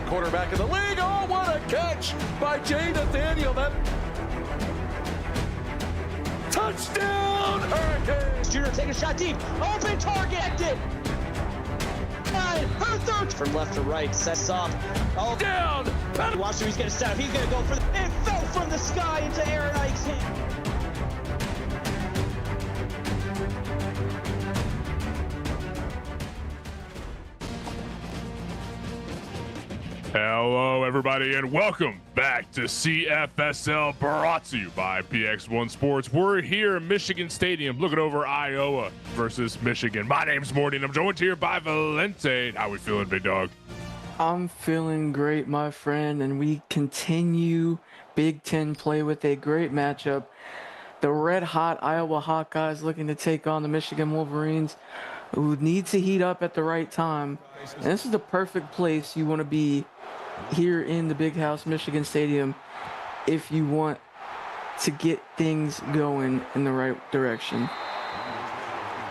quarterback in the league. Oh, what a catch by Jay Nathaniel. That touchdown, Hurricanes. Junior take a shot deep. Open target. Her third from left to right. Sets up. Oh, down. Watch him. He's going to set up. He's going to go for the. It fell from the sky into Aaron Ike's hand. Hello, everybody, and welcome back to CFSL, brought to you by PX1 Sports. We're here in Michigan Stadium looking over Iowa versus Michigan. My name's Morty, and I'm joined here by Valente. How we feeling, big dog? I'm feeling great, my friend, and we continue Big Ten play with a great matchup. The red-hot Iowa Hawkeyes looking to take on the Michigan Wolverines, who need to heat up at the right time. And this is the perfect place you want to be here in the Big House, Michigan Stadium, if you want to get things going in the right direction.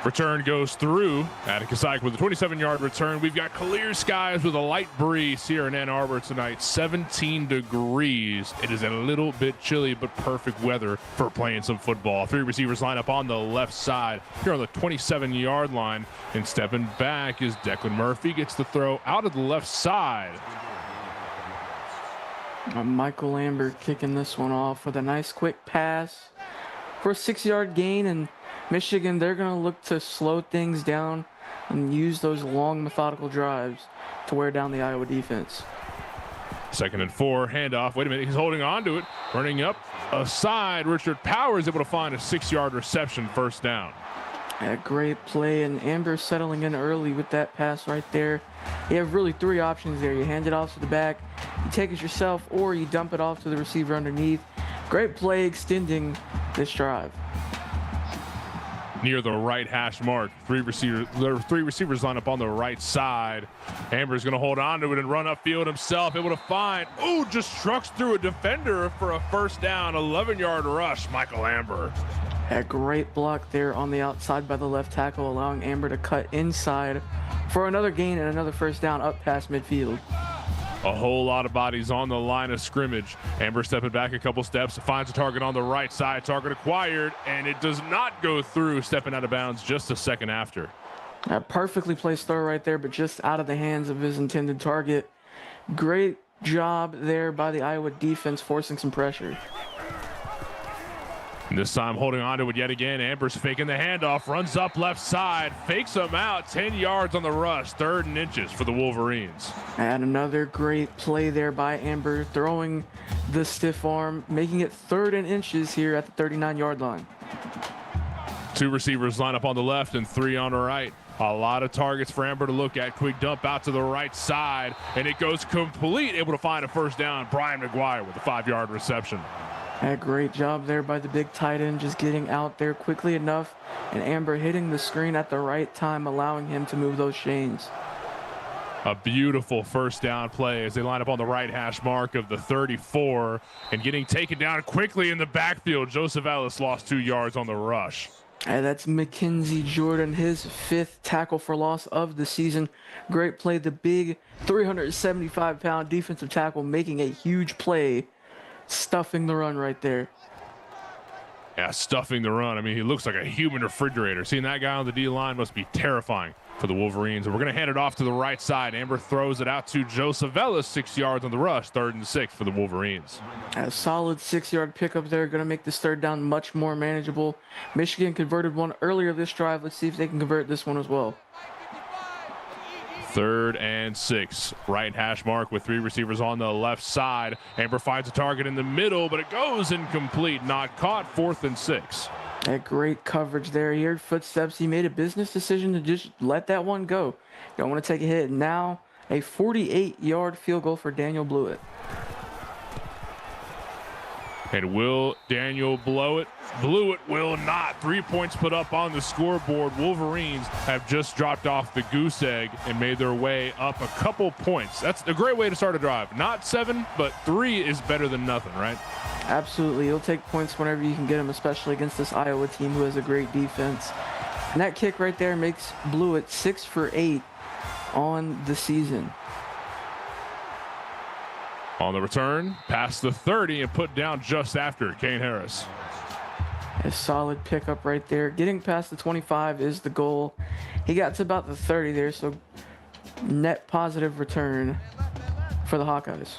Return goes through. Atticus Ike with a 27-yard return. We've got clear skies with a light breeze here in Ann Arbor tonight. 17 degrees. It is a little bit chilly, but perfect weather for playing some football. Three receivers line up on the left side here on the 27-yard line. And stepping back is Declan Murphy. Gets the throw out of the left side. Michael Lambert kicking this one off with a nice quick pass for a 6-yard gain, and Michigan, they're going to look to slow things down and use those long methodical drives to wear down the Iowa defense. 2nd and 4, handoff. Wait a minute, he's holding on to it. Running up aside, Richard Powers able to find a 6-yard reception, first down. A great play, and Amber settling in early with that pass right there. You have really three options there. You hand it off to the back, you take it yourself, or you dump it off to the receiver underneath. Great play extending this drive. Near the right hash mark, three receivers line up on the right side. Amber's going to hold on to it and run upfield himself, able to find, just trucks through a defender for a first down. 11-yard rush, Michael Amber. A great block there on the outside by the left tackle, allowing Amber to cut inside for another gain and another first down up past midfield. A whole lot of bodies on the line of scrimmage. Amber stepping back a couple steps, finds a target on the right side. Target acquired, and it does not go through, stepping out of bounds just a second after. A perfectly placed throw right there, but just out of the hands of his intended target. Great job there by the Iowa defense, forcing some pressure. And this time holding on to it yet again. Amber's faking the handoff, runs up left side, fakes him out, 10 yards on the rush, 3rd and inches for the Wolverines. And another great play there by Amber, throwing the stiff arm, making it 3rd and inches here at the 39-yard line. 2 receivers line up on the left and 3 on the right. A lot of targets for Amber to look at. Quick dump out to the right side, and it goes complete, able to find a first down. Brian McGuire with a 5-yard reception. A great job there by the big tight end, just getting out there quickly enough, and Amber hitting the screen at the right time, allowing him to move those chains. A beautiful first down play as they line up on the right hash mark of the 34, and getting taken down quickly in the backfield. Joseph Ellis lost 2 yards on the rush. And that's Mackenzie Jordan, his 5th tackle for loss of the season. Great play, the big 375-pound defensive tackle making a huge play, stuffing the run right there. Yeah, stuffing the run. I mean, he looks like a human refrigerator. Seeing that guy on the D-line must be terrifying for the Wolverines. And we're going to hand it off to the right side. Amber throws it out to Joseph Ellis, 6 yards on the rush, 3rd and 6 for the Wolverines. A solid 6-yard pickup there, going to make this 3rd down much more manageable. Michigan converted one earlier this drive. Let's see if they can convert this one as well. 3rd and 6. Right hash mark with 3 receivers on the left side. Amber finds a target in the middle, but it goes incomplete. Not caught. 4th and 6. A great coverage there. He heard footsteps. He made a business decision to just let that one go. Don't want to take a hit. Now a 48-yard field goal for Daniel Blewett. And will Daniel blow it? Blewett will not. 3 points put up on the scoreboard. Wolverines have just dropped off the goose egg and made their way up a couple points. That's a great way to start a drive. Not 7, but 3 is better than nothing, right? Absolutely. You'll take points whenever you can get them, especially against this Iowa team who has a great defense. And that kick right there makes Blewett 6 for 8 on the season. On the return, past the 30 and put down just after Kane Harris. A solid pickup right there. Getting past the 25 is the goal. He got to about the 30 there, so net positive return for the Hawkeyes.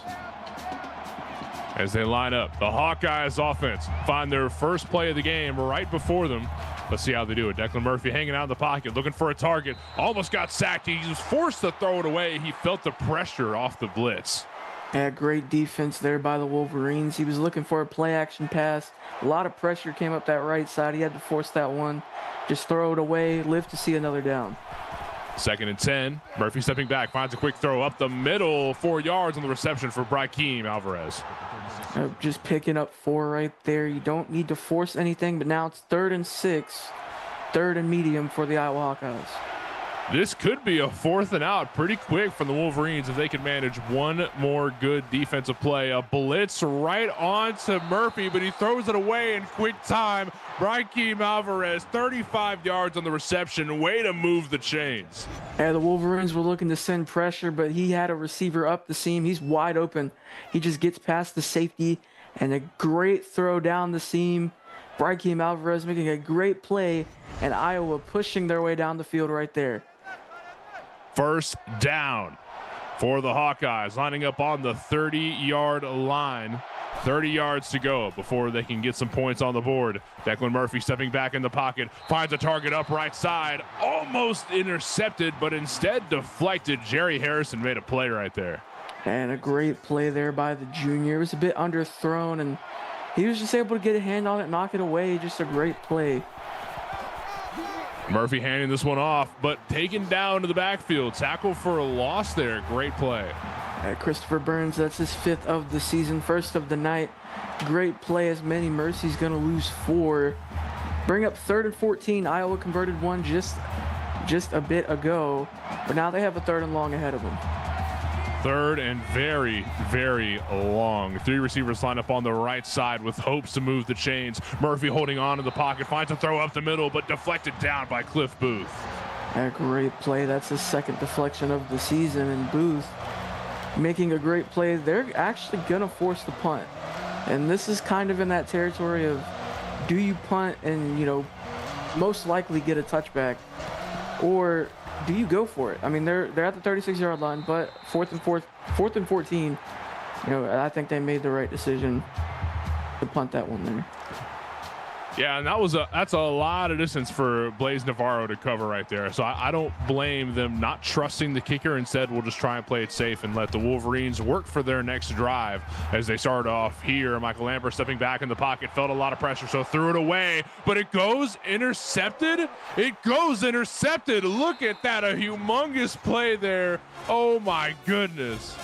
As they line up, the Hawkeyes offense find their first play of the game right before them. Let's see how they do it. Declan Murphy hanging out in the pocket, looking for a target. Almost got sacked. He was forced to throw it away. He felt the pressure off the blitz. Yeah, great defense there by the Wolverines. He was looking for a play-action pass. A lot of pressure came up that right side. He had to force that one. Just throw it away, live to see another down. 2nd and 10. Murphy stepping back, finds a quick throw up the middle, 4 yards on the reception for Brahkeem Alvarez. Just picking up 4 right there. You don't need to force anything, but now it's 3rd and 6. 3rd and medium for the Iowa Hawkeyes. This could be a 4th and out pretty quick from the Wolverines if they can manage one more good defensive play. A blitz right on to Murphy, but he throws it away in quick time. Brahkeem Alvarez, 35 yards on the reception. Way to move the chains. Yeah, the Wolverines were looking to send pressure, but he had a receiver up the seam. He's wide open. He just gets past the safety, and a great throw down the seam. Brahkeem Alvarez making a great play, and Iowa pushing their way down the field right there. 1st down for the Hawkeyes, lining up on the 30-yard line. 30 yards to go before they can get some points on the board. Declan Murphy stepping back in the pocket, finds a target up right side, almost intercepted, but instead deflected. Jerry Harrison made a play right there. And a great play there by the junior. It was a bit underthrown, and he was just able to get a hand on it, knock it away. Just a great play. Murphy handing this one off, but taken down to the backfield. Tackle for a loss there. Great play. Christopher Burns, that's his 5th of the season, 1st of the night. Great play as Manny Mercy's going to lose 4. Bring up 3rd and 14. Iowa converted one just a bit ago, but now they have a 3rd and long ahead of them. 3rd and very, very long. 3 receivers line up on the right side with hopes to move the chains. Murphy holding on in the pocket, finds a throw up the middle, but deflected down by Cliff Booth. A great play. That's his 2nd deflection of the season, and Booth making a great play. They're actually going to force the punt. And this is kind of in that territory of, do you punt and, most likely get a touchback, or do you go for it? I mean, they're at the 36-yard line, but 4th and 14, I think they made the right decision to punt that one there. Yeah, and that's a lot of distance for Blaze Navarro to cover right there. So I don't blame them not trusting the kicker. Instead, we'll just try and play it safe and let the Wolverines work for their next drive as they start off here. Michael Lambert stepping back in the pocket, felt a lot of pressure, so threw it away. But it goes intercepted. It goes intercepted. Look at that, a humongous play there. Oh, my goodness.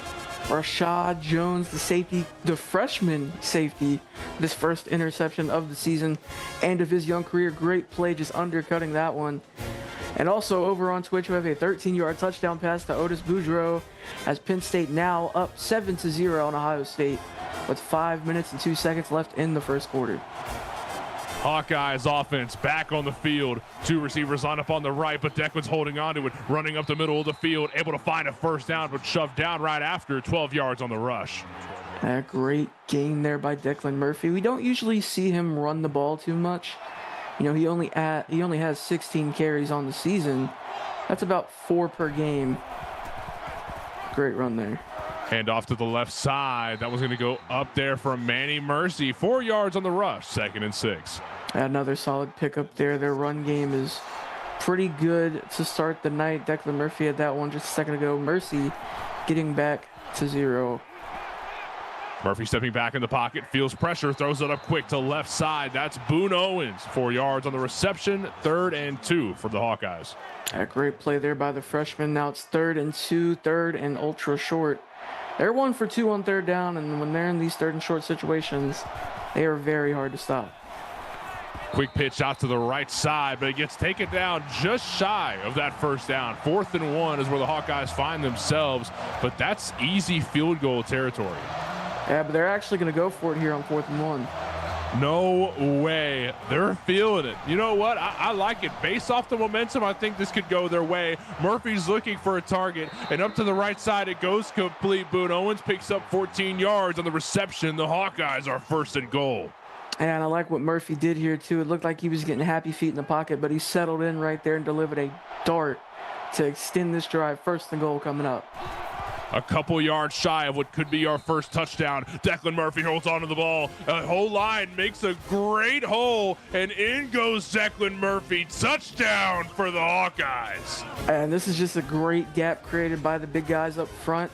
Rashad Jones, the freshman safety, this first interception of the season and of his young career. Great play, just undercutting that one. And also over on Twitch, we have a 13-yard touchdown pass to Otis Boudreaux as Penn State now up 7-0 on Ohio State with 5 minutes and 2 seconds left in the first quarter. Hawkeyes offense back on the field. 2 receivers line up on the right, but Declan's holding on to it, running up the middle of the field, able to find a 1st down, but shoved down right after. 12 yards on the rush. A great gain there by Declan Murphy. We don't usually see him run the ball too much. He only has 16 carries on the season. That's about 4 per game. Great run there. Hand off to the left side. That was going to go up there from Manny Mercy. 4 yards on the rush. 2nd and 6. Another solid pickup there. Their run game is pretty good to start the night. Declan Murphy had that one just a second ago. Mercy getting back to 0. Murphy stepping back in the pocket, feels pressure, throws it up quick to left side. That's Boone Owens. 4 yards on the reception. 3rd and 2 for the Hawkeyes. A great play there by the freshman. Now it's 3rd and 2, 3rd and ultra short. They're 1 for 2 on 3rd down, and when they're in these 3rd and short situations, they are very hard to stop. Quick pitch out to the right side, but it gets taken down just shy of that 1st down. 4th and 1 is where the Hawkeyes find themselves, but that's easy field goal territory. Yeah, but they're actually going to go for it here on 4th and 1. No way. They're feeling it. You know what? I like it. Based off the momentum, I think this could go their way. Murphy's looking for a target, and up to the right side, it goes complete. Boone Owens picks up 14 yards on the reception. The Hawkeyes are first and goal. And I like what Murphy did here, too. It looked like he was getting happy feet in the pocket, but he settled in right there and delivered a dart to extend this drive. First and goal coming up. A couple yards shy of what could be our first touchdown. Declan Murphy holds onto the ball. A whole line makes a great hole, and in goes Declan Murphy. Touchdown for the Hawkeyes. And this is just a great gap created by the big guys up front.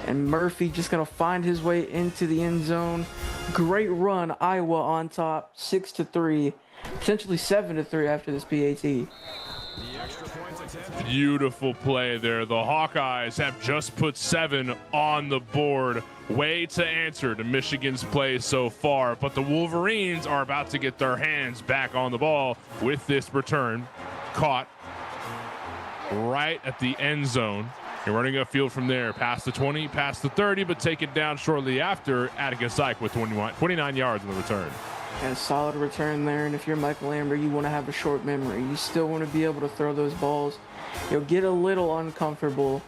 And Murphy just going to find his way into the end zone. Great run, Iowa on top, 6-3, potentially 7-3 after this PAT. Beautiful play there. The Hawkeyes have just put 7 on the board. Way to answer to Michigan's play so far, but the Wolverines are about to get their hands back on the ball with this return. Caught right at the end zone. You're running upfield from there, past the 20, past the 30, but taken down shortly after. Atticus Ike with 29 yards in the return. And a solid return there. And if you're Michael Amber, you want to have a short memory. You still want to be able to throw those balls. You'll get a little uncomfortable,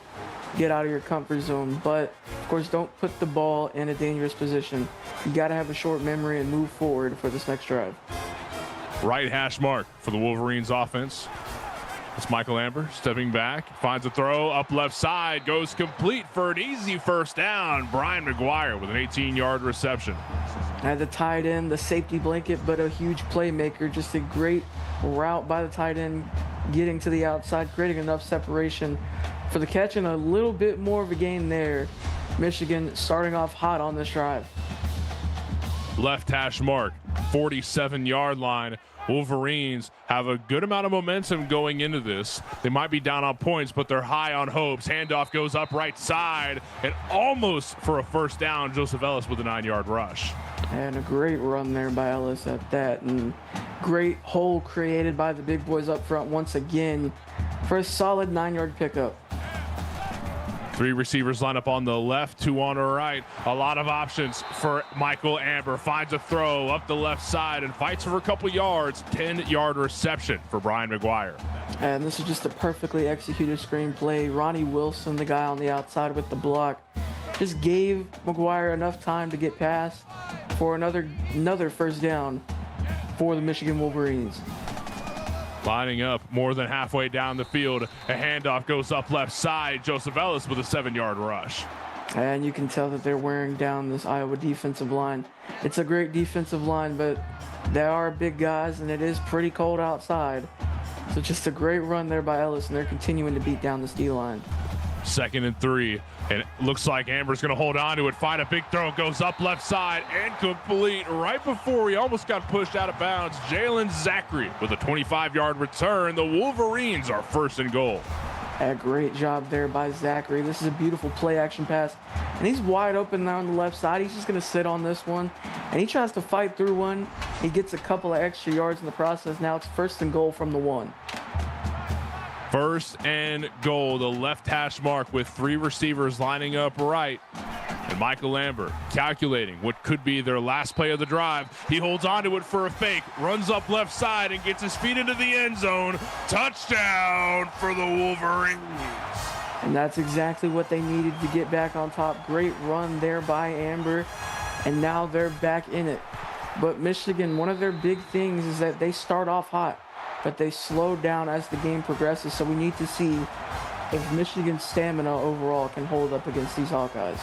get out of your comfort zone. But, of course, don't put the ball in a dangerous position. You got to have a short memory and move forward for this next drive. Right hash mark for the Wolverines offense. It's Michael Amber stepping back, finds a throw up left side, goes complete for an easy first down. Brian McGuire with an 18-yard reception. Had the tight end, the safety blanket, but a huge playmaker. Just a great route by the tight end, getting to the outside, creating enough separation for the catch, and a little bit more of a gain there. Michigan starting off hot on this drive. Left hash mark, 47-yard line. Wolverines have a good amount of momentum going into this. They might be down on points, but they're high on hopes. Handoff goes up right side, and almost for a first down, Joseph Ellis with a 9-yard rush. And a great run there by Ellis at that. And great hole created by the big boys up front once again for a solid 9-yard pickup. 3 receivers line up on the left, 2 on the right. A lot of options for Michael Amber. Finds a throw up the left side and fights for a couple yards. 10-yard reception for Brian McGuire. And this is just a perfectly executed screenplay. Ronnie Wilson, the guy on the outside with the block, just gave McGuire enough time to get past for another first down for the Michigan Wolverines. Lining up more than halfway down the field. A handoff goes up left side. Joseph Ellis with a 7-yard rush. And you can tell that they're wearing down this Iowa defensive line. It's a great defensive line, but they are big guys, and it is pretty cold outside. So just a great run there by Ellis, and they're continuing to beat down this D-line. 2nd and 3, and it looks like Amber's going to hold on to it, find a big throw, goes up left side, and complete right before he almost got pushed out of bounds. Jalen Zachary with a 25-yard return. The Wolverines are first and goal. A great job there by Zachary. This is a beautiful play-action pass, and he's wide open now on the left side. He's just going to sit on this one, and he tries to fight through one. He gets a couple of extra yards in the process. Now it's first and goal from the 1. First and goal, the left hash mark with 3 receivers lining up right. And Michael Amber calculating what could be their last play of the drive. He holds onto it for a fake, runs up left side and gets his feet into the end zone. Touchdown for the Wolverines. And that's exactly what they needed to get back on top. Great run there by Amber, and now they're back in it. But Michigan, one of their big things is that they start off hot, but they slow down as the game progresses. So we need to see if Michigan's stamina overall can hold up against these Hawkeyes.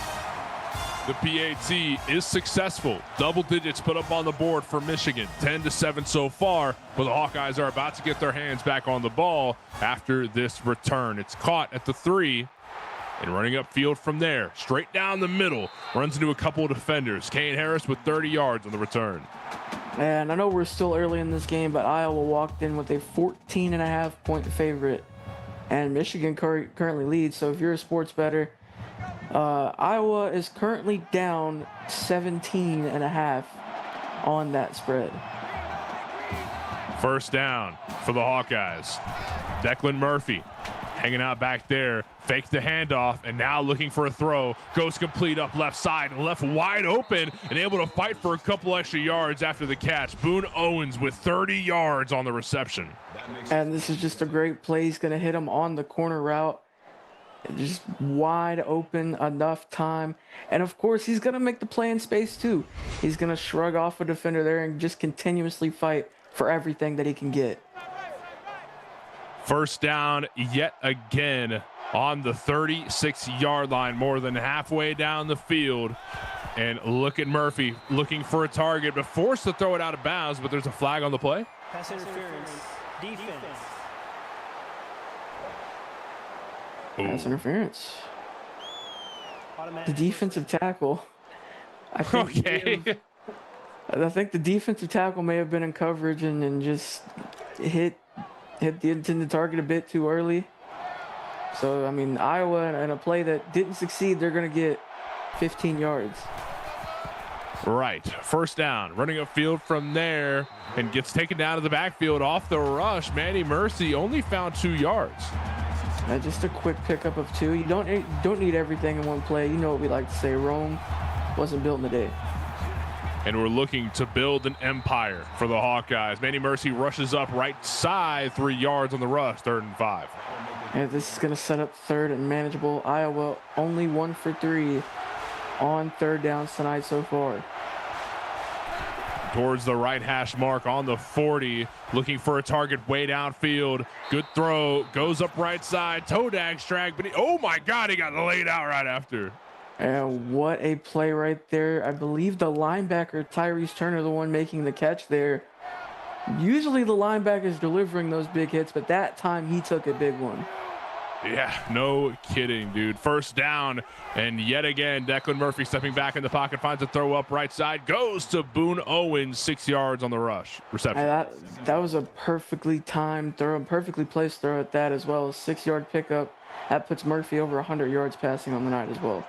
The PAT is successful. Double digits put up on the board for Michigan. 10-7 so far, but the Hawkeyes are about to get their hands back on the ball after this return. It's caught at the 3 and running upfield from there. Straight down the middle. Runs into a couple of defenders. Kane Harris with 30 yards on the return. And I know we're still early in this game, but Iowa walked in with a 14.5-point favorite. And Michigan currently leads, so if you're a sports bettor, Iowa is currently down 17.5 on that spread. First down for the Hawkeyes. Declan Murphy hanging out back there, faked the handoff, and now looking for a throw. Goes complete up left side, left wide open, and able to fight for a couple extra yards after the catch. Boone Owens with 30 yards on the reception. And this is just a great play. He's going to hit him on the corner route. Just wide open, enough time. And of course, he's going to make the play in space too. He's going to shrug off a defender there and just continuously fight for everything that he can get. First down yet again on the 36-yard line, more than halfway down the field. And look at Murphy looking for a target, but forced to throw it out of bounds, but there's a flag on the play. Pass interference. Defense. Pass interference. Automatic. The defensive tackle. I think I think the defensive tackle may have been in coverage and just hit the intended target a bit too early. So, I mean, Iowa in a play that didn't succeed, they're going to get 15 yards. Right. First down. Running upfield from there and gets taken down to the backfield off the rush. Manny Mercy only found 2 yards. Just a quick pickup of 2. You don't need everything in one play. You know what we like to say, Rome wasn't built in a day. And we're looking to build an empire for the Hawkeyes. Manny Mercy rushes up right side, 3 yards on the rush, 3rd and 5. And this is going to set up 3rd and manageable. Iowa only 1 for 3 on 3rd downs tonight so far. Towards the right hash mark on the 40, looking for a target way downfield. Good throw, goes up right side, toe drag, but oh my God, he got laid out right after. And what a play right there. I believe the linebacker, Tyrese Turner, the one making the catch there. Usually the linebacker is delivering those big hits, but that time he took a big one. Yeah, no kidding, dude. First down, and yet again, Declan Murphy stepping back in the pocket, finds a throw up right side, goes to Boone Owens, 6 yards on the rush reception. That was a perfectly timed throw, perfectly placed throw at that as well. 6-yard pickup. That puts Murphy over 100 yards passing on the night as well.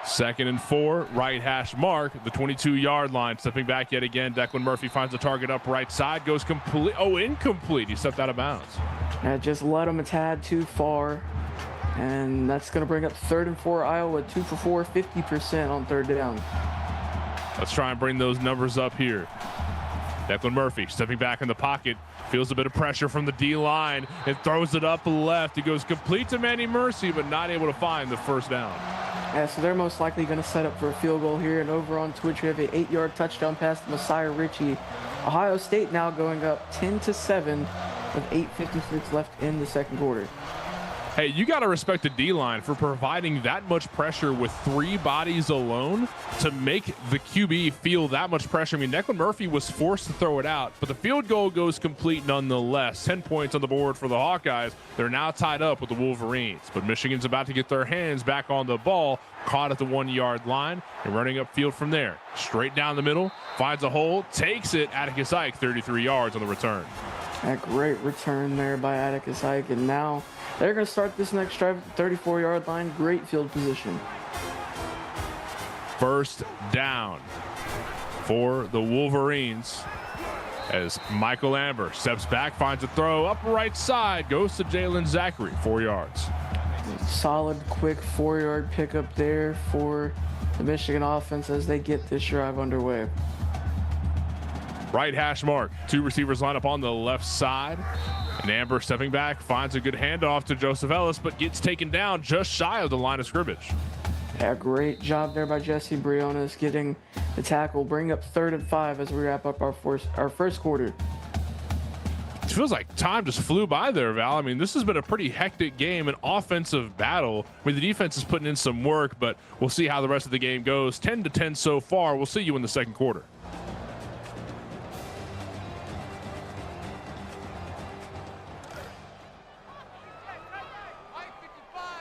2nd and 4, right hash mark, the 22-yard line. Stepping back yet again, Declan Murphy finds a target up right side, goes complete. Oh, incomplete. He stepped out of bounds. Just led him a tad too far. And that's going to bring up 3rd and 4, Iowa, 2 for 4, 50% on 3rd down. Let's try and bring those numbers up here. Declan Murphy stepping back in the pocket, feels a bit of pressure from the D-line and throws it up left. He goes complete to Manny Mercy, but not able to find the first down. Yeah, so they're most likely going to set up for a field goal here. And over on Twitch, we have an 8-yard touchdown pass to Messiah Ritchie. Ohio State now going up 10-7 with 8:56 left in the 2nd quarter. Hey, you got to respect the D-line for providing that much pressure with 3 bodies alone to make the QB feel that much pressure. I mean, Declan Murphy was forced to throw it out, but the field goal goes complete nonetheless. 10 points on the board for the Hawkeyes. They're now tied up with the Wolverines, but Michigan's about to get their hands back on the ball, caught at the 1-yard line and running upfield from there. Straight down the middle, finds a hole, takes it. Atticus Ike, 33 yards on the return. A great return there by Atticus Ike, and now they're going to start this next drive at the 34-yard line. Great field position. First down for the Wolverines as Michael Amber steps back, finds a throw up right side, goes to Jalen Zachary, 4 yards. Solid, quick 4-yard pickup there for the Michigan offense as they get this drive underway. Right hash mark. 2 receivers line up on the left side. And Amber stepping back, finds a good handoff to Joseph Ellis, but gets taken down just shy of the line of scrimmage. Yeah, great job there by Jesse Briones getting the tackle, bring up 3rd and 5 as we wrap up our first quarter. It feels like time just flew by there, Val. I mean, this has been a pretty hectic game, an offensive battle. I mean, the defense is putting in some work, but we'll see how the rest of the game goes. 10-10 so far. We'll see you in the 2nd quarter.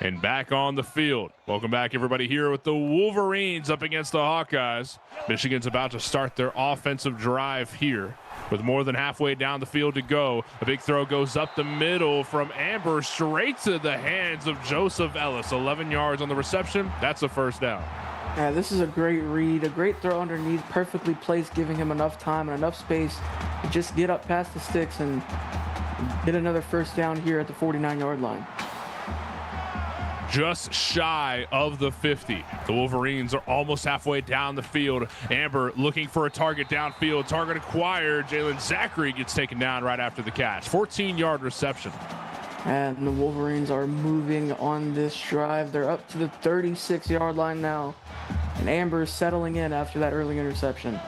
And back on the field. Welcome back, everybody, here with the Wolverines up against the Hawkeyes. Michigan's about to start their offensive drive here with more than halfway down the field to go. A big throw goes up the middle from Amber straight to the hands of Joseph Ellis. 11 yards on the reception. That's a first down. Yeah, this is a great read, a great throw underneath, perfectly placed, giving him enough time and enough space to just get up past the sticks and get another first down here at the 49-yard line. just shy of the 50. The Wolverines are almost halfway down the field. Amber looking for a target downfield. Target acquired. Jalen Zachary gets taken down right after the catch. 14-yard reception. And the Wolverines are moving on this drive. They're up to the 36-yard line now. And Amber is settling in after that early interception.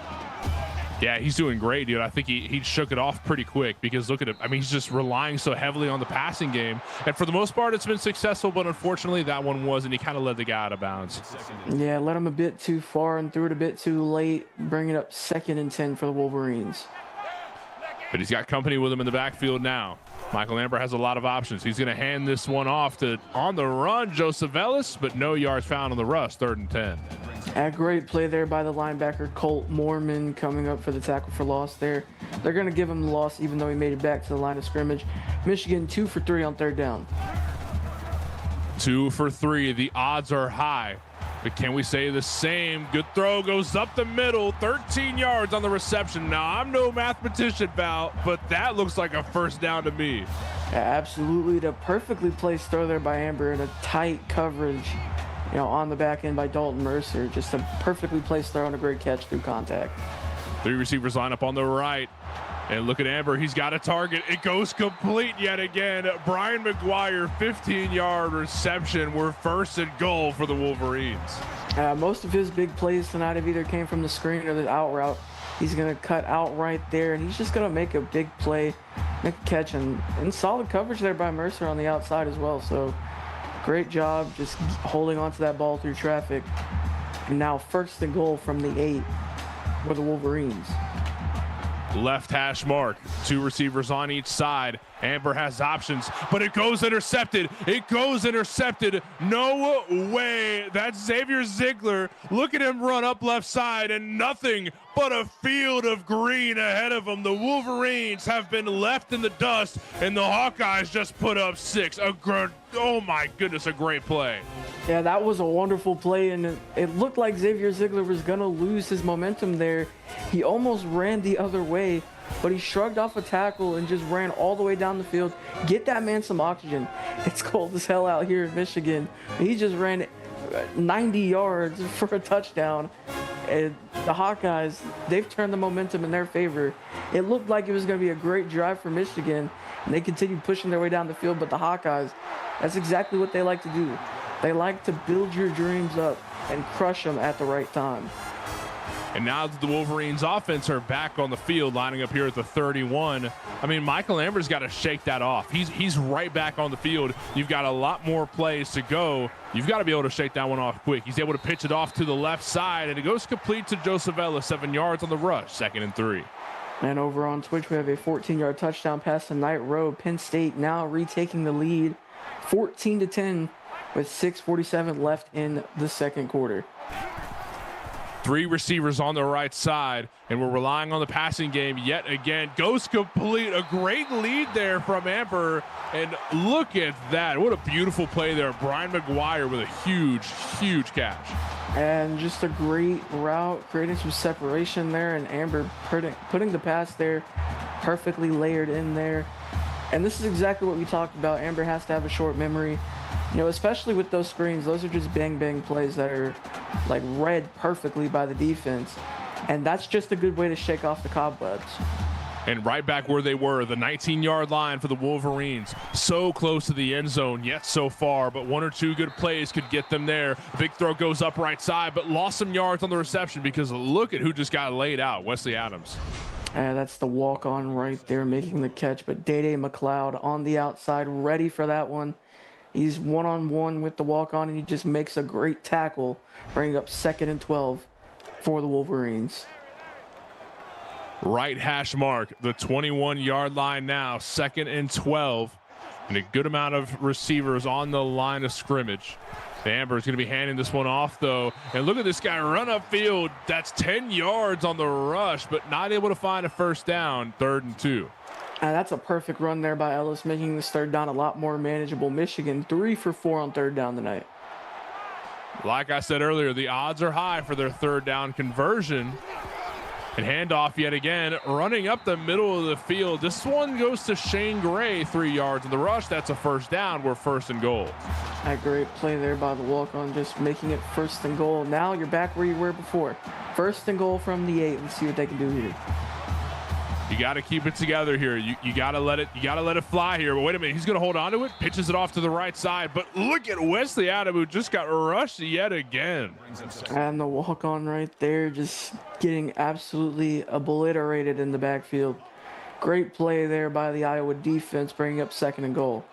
Yeah, he's doing great, dude. I think he shook it off pretty quick because look at him. I mean, he's just relying so heavily on the passing game. And for the most part, it's been successful, but unfortunately that one wasn't. He kind of led the guy out of bounds. Yeah, led him a bit too far and threw it a bit too late, bringing up 2nd and 10 for the Wolverines. But he's got company with him in the backfield now. Michael Amber has a lot of options. He's going to hand this one off to, on the run, Joseph Ellis, but no yards found on the rush, 3rd and 10. A great play there by the linebacker, Colt Mormon, coming up for the tackle for loss there. They're going to give him the loss even though he made it back to the line of scrimmage. Michigan 2 for 3 on 3rd down. 2 for 3. The odds are high. But can we say the same? Good throw goes up the middle, 13 yards on the reception. Now, I'm no mathematician, Val, but that looks like a first down to me. Yeah, absolutely. The perfectly placed throw there by Amber in a tight coverage, on the back end by Dalton Mercer. Just a perfectly placed throw and a great catch through contact. 3 receivers line up on the right. And look at Amber. He's got a target. It goes complete yet again. Brian McGuire, 15-yard reception. We're 1st and goal for the Wolverines. Most of his big plays tonight have either came from the screen or the out route. He's going to cut out right there, and he's just going to make a big play, make a catch, and solid coverage there by Mercer on the outside as well. So great job just holding on to that ball through traffic. And now 1st and goal from the 8 for the Wolverines. Left hash mark. 2 receivers on each side. Amber has options, but it goes intercepted. It goes intercepted. No way. That's Xavier Ziegler. Look at him run up left side and nothing but a field of green ahead of him. The Wolverines have been left in the dust, and the Hawkeyes just put up 6. Oh my goodness, a great play. Yeah, that was a wonderful play, and it looked like Xavier Ziegler was going to lose his momentum there. He almost ran the other way, but he shrugged off a tackle and just ran all the way down the field. Get that man some oxygen. It's cold as hell out here in Michigan. He just ran 90 yards for a touchdown. And the Hawkeyes, they've turned the momentum in their favor. It looked like it was going to be a great drive for Michigan, and they continued pushing their way down the field, but the Hawkeyes, that's exactly what they like to do. They like to build your dreams up and crush them at the right time. And now that the Wolverines offense are back on the field, lining up here at the 31. I mean, Michael Amber's got to shake that off. He's right back on the field. You've got a lot more plays to go. You've got to be able to shake that one off quick. He's able to pitch it off to the left side, and it goes complete to Joseph Ellis, 7 yards on the rush, 2nd and 3. And over on Twitch, we have a 14-yard touchdown pass to Knight Road. Penn State now retaking the lead, 14-10, with 6:47 left in the 2nd quarter. 3 receivers on the right side, and we're relying on the passing game yet again. Goes complete. A great lead there from Amber, and look at that. What a beautiful play there. Brian McGuire with a huge, huge catch. And just a great route, creating some separation there, and Amber putting the pass there perfectly layered in there. And this is exactly what we talked about. Amber has to have a short memory. Especially with those screens, those are just bang plays that are like read perfectly by the defense. And that's just a good way to shake off the cobwebs. And right back where they were, the 19-yard line for the Wolverines. So close to the end zone, yet so far, but 1 or 2 good plays could get them there. A big throw goes up right side, but lost some yards on the reception because look at who just got laid out, Wesley Adams. And that's the walk-on right there making the catch, but Day-Day McLeod on the outside, ready for that one. He's one-on-one with the walk-on, and he just makes a great tackle, bringing up 2nd and 12 for the Wolverines. Right hash mark, the 21-yard line now, 2nd and 12, and a good amount of receivers on the line of scrimmage. Amber is going to be handing this one off, though, and look at this guy run upfield. That's 10 yards on the rush, but not able to find a first down, 3rd and 2. And that's a perfect run there by Ellis, making this 3rd down a lot more manageable. Michigan 3 for 4 on 3rd down tonight. Like I said earlier, the odds are high for their 3rd down conversion. And handoff yet again, running up the middle of the field. This one goes to Shane Gray, 3 yards in the rush. That's a first down. We're first and goal. A great play there by the walk-on, just making it first and goal. Now you're back where you were before. First and goal from the 8. Let's see what they can do here. You got to keep it together here. You got to let it fly here. But wait a minute, he's going to hold on to it, pitches it off to the right side. But look at Wesley Adam, who just got rushed yet again. And the walk-on right there, just getting absolutely obliterated in the backfield. Great play there by the Iowa defense, bringing up second and goal.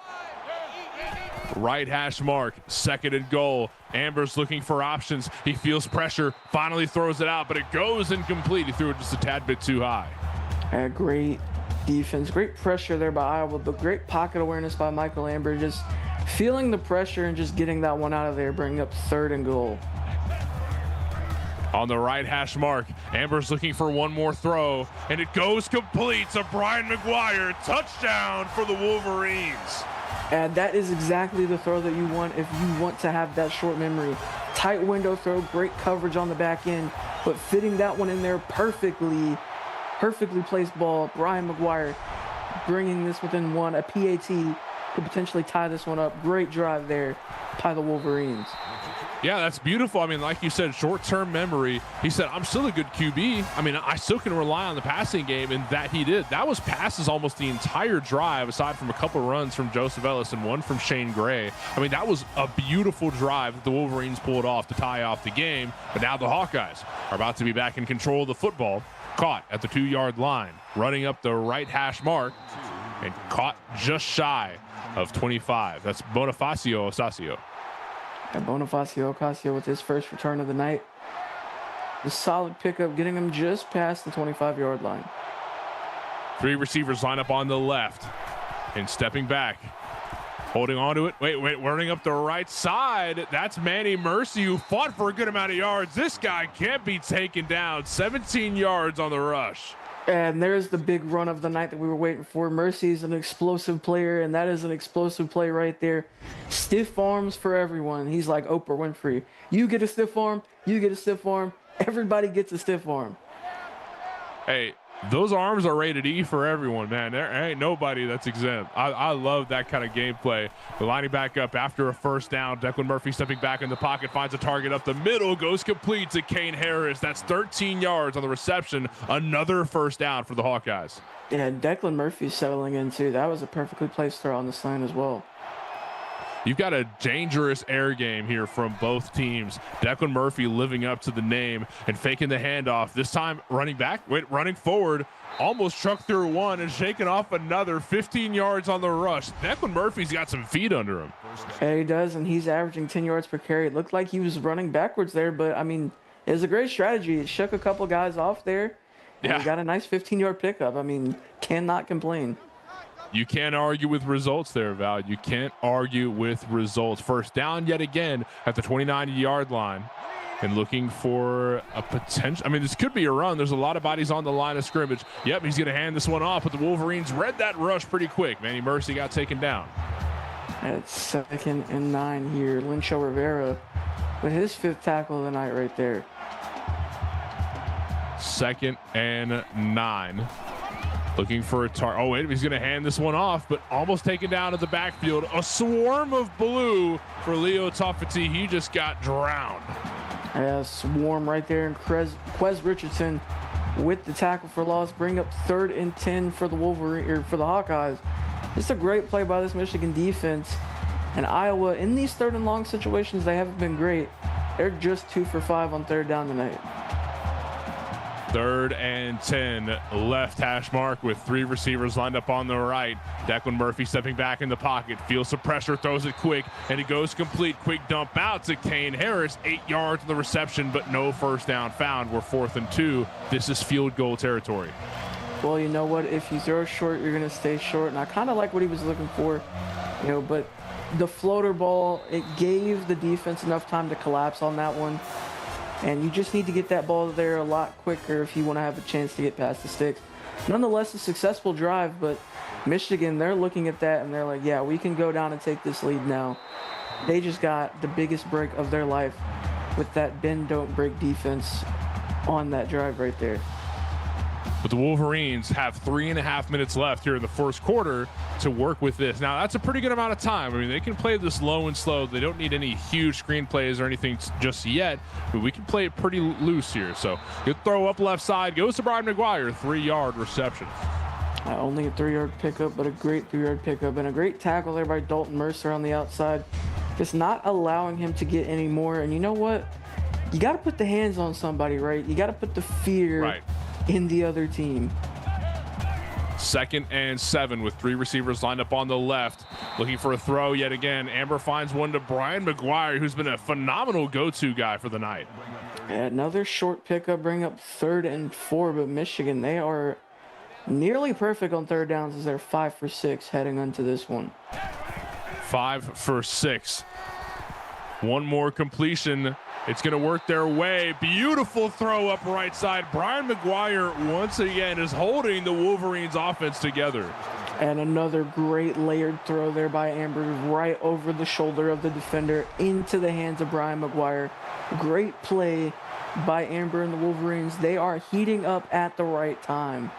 Right hash mark, second and goal. Amber's looking for options. He feels pressure, finally throws it out, but it goes incomplete. He threw it just a tad bit too high. Great defense, great pressure there by Iowa, but great pocket awareness by Michael Amber, just feeling the pressure and just getting that one out of there, bringing up third and goal. On the right hash mark, Amber's looking for one more throw, and it goes complete to Brian McGuire. Touchdown for the Wolverines. And that is exactly the throw that you want if you want to have that short memory. Tight window throw, great coverage on the back end, but fitting that one in there perfectly placed ball. Brian McGuire bringing this within one. A PAT could potentially tie this one up. Great drive there by the Wolverines. Yeah, that's beautiful. I mean, like you said, short-term memory. He said, I'm still a good QB. I mean, I still can rely on the passing game, and that he did. That was passes almost the entire drive, aside from a couple runs from Joseph Ellis and one from Shane Gray. I mean, that was a beautiful drive that the Wolverines pulled off to tie off the game. But now the Hawkeyes are about to be back in control of the football. Caught at the 2-yard line, running up the right hash mark, and caught just shy of 25. That's Bonifacio Ocasio. And Bonifacio Ocasio with his first return of the night. A solid pickup, getting him just past the 25-yard line. 3 receivers line up on the left, and stepping back, holding on to it. Wait, running up the right side. That's Manny Mercy, who fought for a good amount of yards. This guy can't be taken down. 17 yards on the rush. And there's the big run of the night that we were waiting for. Mercy's an explosive player, and that is an explosive play right there. Stiff arms for everyone. He's like Oprah Winfrey. You get a stiff arm, you get a stiff arm, everybody gets a stiff arm. Hey, those arms are rated E for everyone, man. There ain't nobody that's exempt. I love that kind of gameplay. The lining back up after a first down. Declan Murphy stepping back in the pocket, finds a target up the middle, goes complete to Kane Harris. That's 13 yards on the reception. Another first down for the Hawkeyes. Yeah, Declan Murphy's settling in too. That was a perfectly placed throw on the slant as well. You've got a dangerous air game here from both teams. Declan Murphy living up to the name and faking the handoff. This time running back, running forward, almost trucked through one and shaking off another. 15 yards on the rush. Declan Murphy's got some feet under him. Yeah, he does, and he's averaging 10 yards per carry. It looked like he was running backwards there, but, I mean, it was a great strategy. It shook a couple guys off there, and he got a nice 15-yard pickup. I mean, cannot complain. You can't argue with results there, Val. You can't argue with results. First down yet again at the 29-yard line. And looking for a potential. I mean, this could be a run. There's a lot of bodies on the line of scrimmage. Yep, he's going to hand this one off, but the Wolverines read that rush pretty quick. Manny Mercy got taken down. It's 2nd and 9 here. Lincho Rivera with his 5th tackle of the night right there. 2nd and 9. Looking for a target. Oh, wait, he's going to hand this one off, but almost taken down at the backfield. A swarm of blue for Leo Toffety. He just got drowned. Yeah, swarm right there. And Quez Richardson with the tackle for loss. Bring up 3rd and 10 for the for the Hawkeyes. It's a great play by this Michigan defense. And Iowa, in these 3rd and long situations, they haven't been great. They're just 2 for 5 on 3rd down tonight. 3rd and 10, left hash mark with 3 receivers lined up on the right. Declan Murphy stepping back in the pocket, feels some pressure, throws it quick, and it goes complete. Quick dump out to Kane Harris, 8 yards on the reception, but no first down found. We're 4th and 2. This is field goal territory. Well, you know what? If you throw short, you're going to stay short, and I kind of like what he was looking for, but the floater ball, it gave the defense enough time to collapse on that one. And you just need to get that ball there a lot quicker if you want to have a chance to get past the sticks. Nonetheless, a successful drive, but Michigan, they're looking at that and they're like, yeah, we can go down and take this lead now. They just got the biggest break of their life with that bend, don't break defense on that drive right there. But the Wolverines have 3.5 minutes left here in the first quarter to work with this. Now, that's a pretty good amount of time. I mean, they can play this low and slow. They don't need any huge screen plays or anything just yet, but we can play it pretty loose here. So good throw up left side. Goes to Brian McGuire, 3-yard reception. Only a 3-yard pickup, but a great 3-yard pickup and a great tackle there by Dalton Mercer on the outside. Just not allowing him to get any more. And you know what? You got to put the hands on somebody, right? You got to put the fear in the other team. 2nd and 7 with 3 receivers lined up on the left. Looking for a throw yet again. Amber finds one to Brian McGuire, who's been a phenomenal go-to guy for the night. Another short pickup, bring up 3rd and 4, but Michigan, they are nearly perfect on 3rd downs as they're 5 for 6 heading into this one. 5 for 6. One more completion. It's going to work their way. Beautiful throw up right side. Brian McGuire once again is holding the Wolverines offense together. And another great layered throw there by Amber, right over the shoulder of the defender into the hands of Brian McGuire. Great play by Amber and the Wolverines. They are heating up at the right time.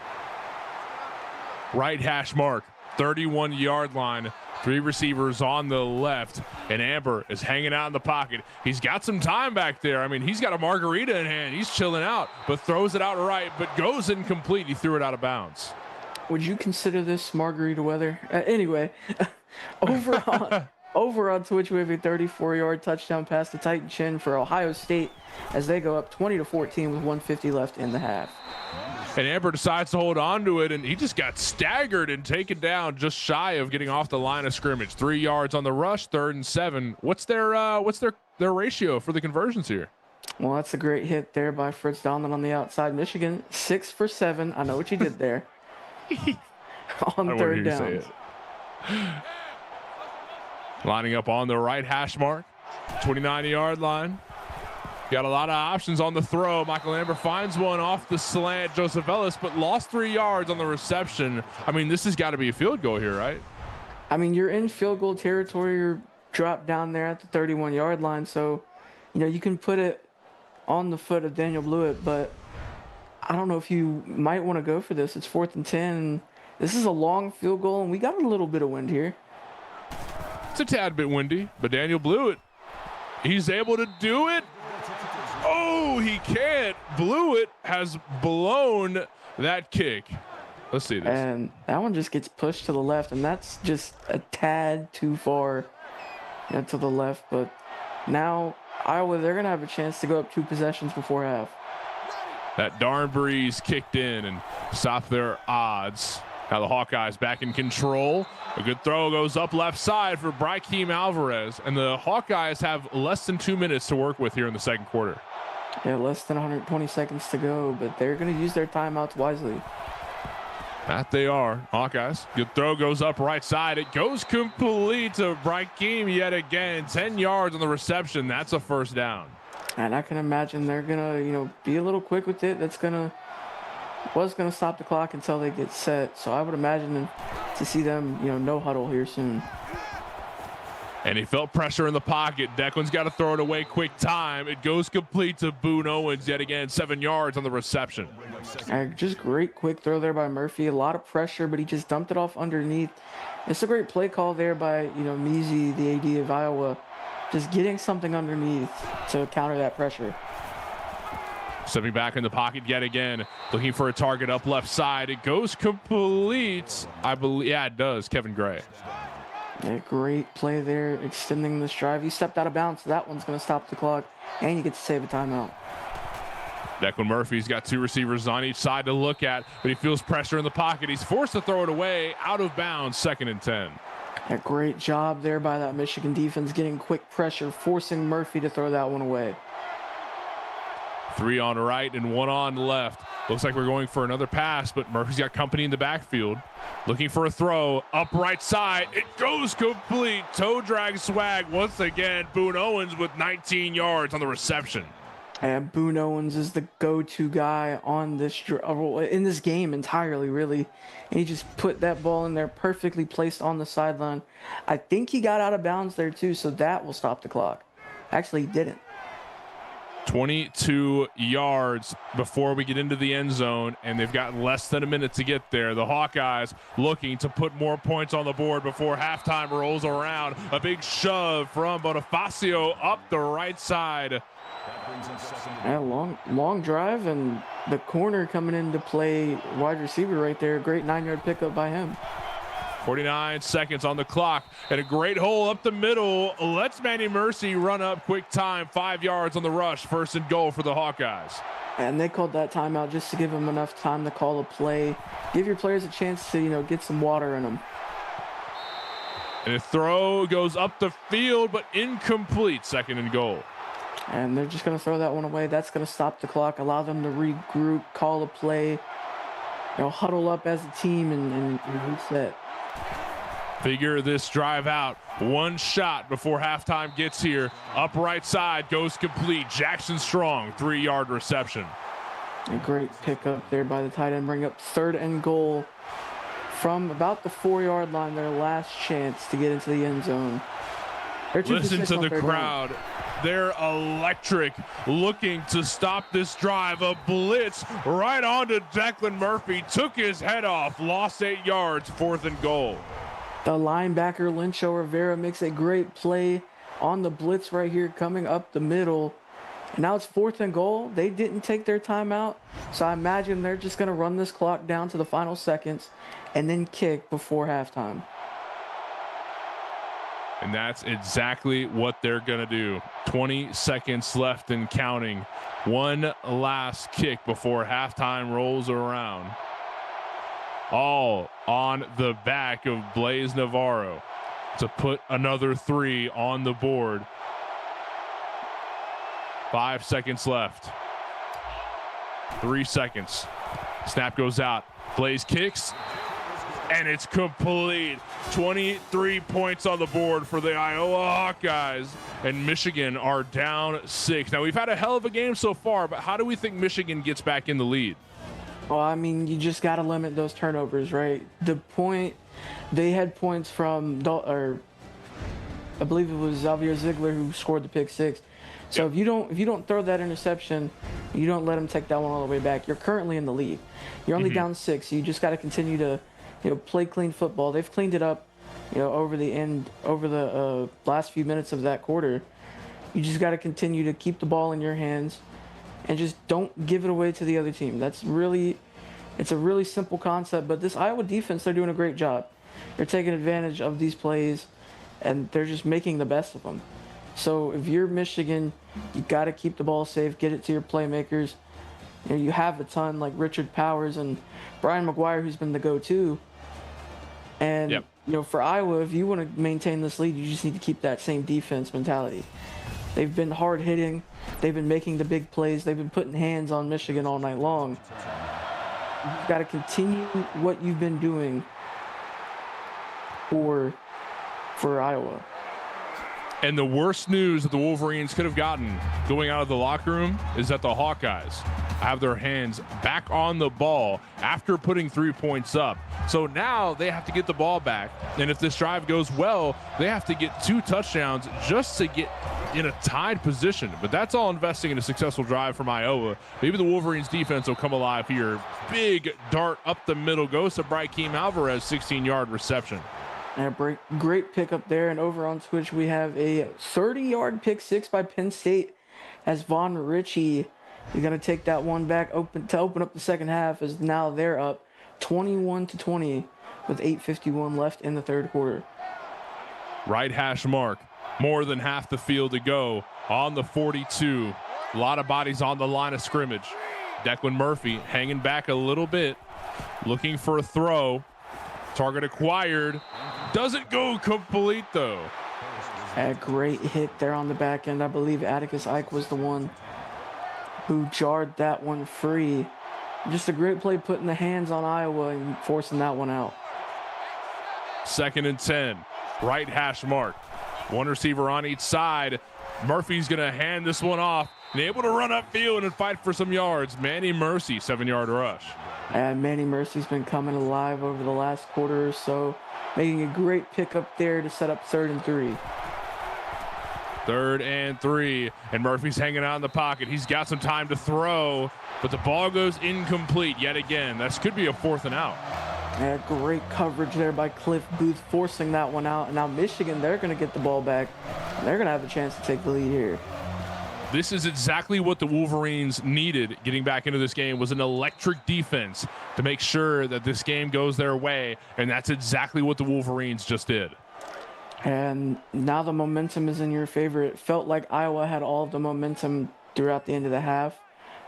Right hash mark, 31-yard line. 3 receivers on the left, and Amber is hanging out in the pocket. He's got some time back there. I mean, he's got a margarita in hand. He's chilling out, but throws it out right, but goes incomplete. He threw it out of bounds. Would you consider this margarita weather? Anyway, over on Twitch, we have a 34-yard touchdown pass to Titan Chin for Ohio State as they go up 20-14 with 1:50 left in the half. And Amber decides to hold on to it, and he just got staggered and taken down just shy of getting off the line of scrimmage. 3 yards on the rush, 3rd and 7. What's their ratio for the conversions here? Well, that's a great hit there by Fritz Donlin on the outside. Michigan, 6 for 7. I know what you did there. On 3rd down. Lining up on the right hash mark, 29-yard line. Got a lot of options on the throw. Michael Amber finds one off the slant. Joseph Ellis, but lost 3 yards on the reception. I mean, this has got to be a field goal here, right? I mean, you're in field goal territory. You're dropped down there at the 31-yard line. So, you know, you can put it on the foot of Daniel Blewett, but I don't know if you might want to go for this. It's 4th and 10. This is a long field goal, and we got a little bit of wind here. It's a tad bit windy, but Daniel Blewett, he's able to do it. Oh, he can't. Blewett has blown that kick. Let's see this. And that one just gets pushed to the left, and that's just a tad too far to the left. But now Iowa, they're going to have a chance to go up 2 possessions before half. That darn breeze kicked in and stopped their odds. Now the Hawkeyes back in control. A good throw goes up left side for Brikeem Alvarez. And the Hawkeyes have less than 2 minutes to work with here in the second quarter. Yeah, less than 120 seconds to go, but they're going to use their timeouts wisely. That they are. Hawkeyes. Good throw goes up right side. It goes complete to Brikeem yet again. 10 yards on the reception. That's a first down. And I can imagine they're going to, be a little quick with it. That's going to stop the clock until they get set. So I would imagine to see them, no huddle here soon. And he felt pressure in the pocket. Declan's got to throw it away quick time. It goes complete to Boone Owens yet again. 7 yards on the reception. Just great quick throw there by Murphy. A lot of pressure, but he just dumped it off underneath. It's a great play call there by, Measy, the AD of Iowa. Just getting something underneath to counter that pressure. Stepping back in the pocket yet again. Looking for a target up left side. It goes complete. I believe, yeah, it does. Kevin Gray. Yeah, great play there, extending this drive. He stepped out of bounds, so that one's going to stop the clock, and you get to save a timeout. Declan Murphy's got 2 receivers on each side to look at, but he feels pressure in the pocket. He's forced to throw it away, out of bounds, 2nd and 10. A great job there by that Michigan defense, getting quick pressure, forcing Murphy to throw that one away. 3 on right and 1 on left. Looks like we're going for another pass, but Murphy's got company in the backfield. Looking for a throw, up right side. It goes complete. Toe drag swag once again. Boone Owens with 19 yards on the reception. And Boone Owens is the go-to guy on this in this game entirely, really. And he just put that ball in there, perfectly placed on the sideline. I think he got out of bounds there too, so that will stop the clock. Actually, he didn't. 22 yards before we get into the end zone, and they've got less than a minute to get there. The Hawkeyes looking to put more points on the board before halftime rolls around. A big shove from Bonifacio up the right side. And long drive, and the corner coming in to play wide receiver right there. Great 9-yard pickup by him. 49 seconds on the clock, and a great hole up the middle. Let's Manny Mercy run up quick time, 5 yards on the rush, 1st and goal for the Hawkeyes. And they called that timeout just to give them enough time to call a play, give your players a chance to, get some water in them. And a throw goes up the field, but incomplete, 2nd and goal. And they're just going to throw that one away. That's going to stop the clock, allow them to regroup, call a play, huddle up as a team and reset. Figure this drive out. One shot before halftime gets here. Up right side, goes complete. Jackson Strong, 3-yard reception. A great pickup there by the tight end. Bring up 3rd and goal from about the 4-yard line. Their last chance to get into the end zone. Listen to the crowd. They're electric, looking to stop this drive. A blitz right onto Declan Murphy. Took his head off, lost 8 yards, 4th and goal. The linebacker, Lincho Rivera, makes a great play on the blitz right here coming up the middle. And now it's 4th and goal. They didn't take their timeout, so I imagine they're just going to run this clock down to the final seconds and then kick before halftime. And that's exactly what they're going to do. 20 seconds left and counting. One last kick before halftime rolls around. All on the back of Blaze Navarro to put another 3 on the board. 5 seconds left. 3 seconds. Snap goes out. Blaze kicks. And it's complete. 23 points on the board for the Iowa Hawkeyes. And Michigan are down 6. Now, we've had a hell of a game so far, but how do we think Michigan gets back in the lead? Well, I mean, you just got to limit those turnovers, right? They had points from, I believe it was Xavier Ziegler who scored the pick 6. So if you don't throw that interception, you don't let them take that one all the way back, you're currently in the lead. You're only down 6. So you just got to continue to play clean football. They've cleaned it up, over the last few minutes of that quarter. You just got to continue to keep the ball in your hands and just don't give it away to the other team. It's a really simple concept, but this Iowa defense, they're doing a great job. They're taking advantage of these plays, and they're just making the best of them. So if you're Michigan, you got to keep the ball safe, get it to your playmakers. You have a ton like Richard Powers and Brian McGuire, who's been the go-to. And, for Iowa, if you want to maintain this lead, you just need to keep that same defense mentality. They've been hard-hitting. They've been making the big plays. They've been putting hands on Michigan all night long. You've got to continue what you've been doing for Iowa. And the worst news that the Wolverines could have gotten going out of the locker room is that the Hawkeyes have their hands back on the ball after putting 3 points up. So now they have to get the ball back. And if this drive goes well, they have to get 2 touchdowns just to get in a tied position. But that's all investing in a successful drive from Iowa. Maybe the Wolverines defense will come alive here. Big dart up the middle goes to Brykeem Alvarez, 16-yard reception. And a great pickup there. And over on Twitch, we have a 30-yard pick 6 by Penn State as Von Ritchie is going to take that one back open up the second half, as now they're up 21-20 with 8:51 left in the third quarter. Right hash mark. More than half the field to go on the 42. A lot of bodies on the line of scrimmage. Declan Murphy hanging back a little bit, looking for a throw. Target acquired. Doesn't go complete, though. A great hit there on the back end. I believe Atticus Ike was the one who jarred that one free. Just a great play putting the hands on Iowa and forcing that one out. 2nd and 10. Right hash mark. One receiver on each side. Murphy's going to hand this one off and able to run upfield and fight for some yards. Manny Mercy, 7-yard rush. And Manny Mercy's been coming alive over the last quarter or so, making a great pickup there to set up 3rd and 3. 3rd and 3, and Murphy's hanging out in the pocket. He's got some time to throw, but the ball goes incomplete yet again. This could be a 4th and out. Yeah, great coverage there by Cliff Booth, forcing that one out. And now Michigan, they're going to get the ball back. And they're going to have a chance to take the lead here. This is exactly what the Wolverines needed getting back into this game, was an electric defense to make sure that this game goes their way, and that's exactly what the Wolverines just did. And now the momentum is in your favor. It felt like Iowa had all of the momentum throughout the end of the half.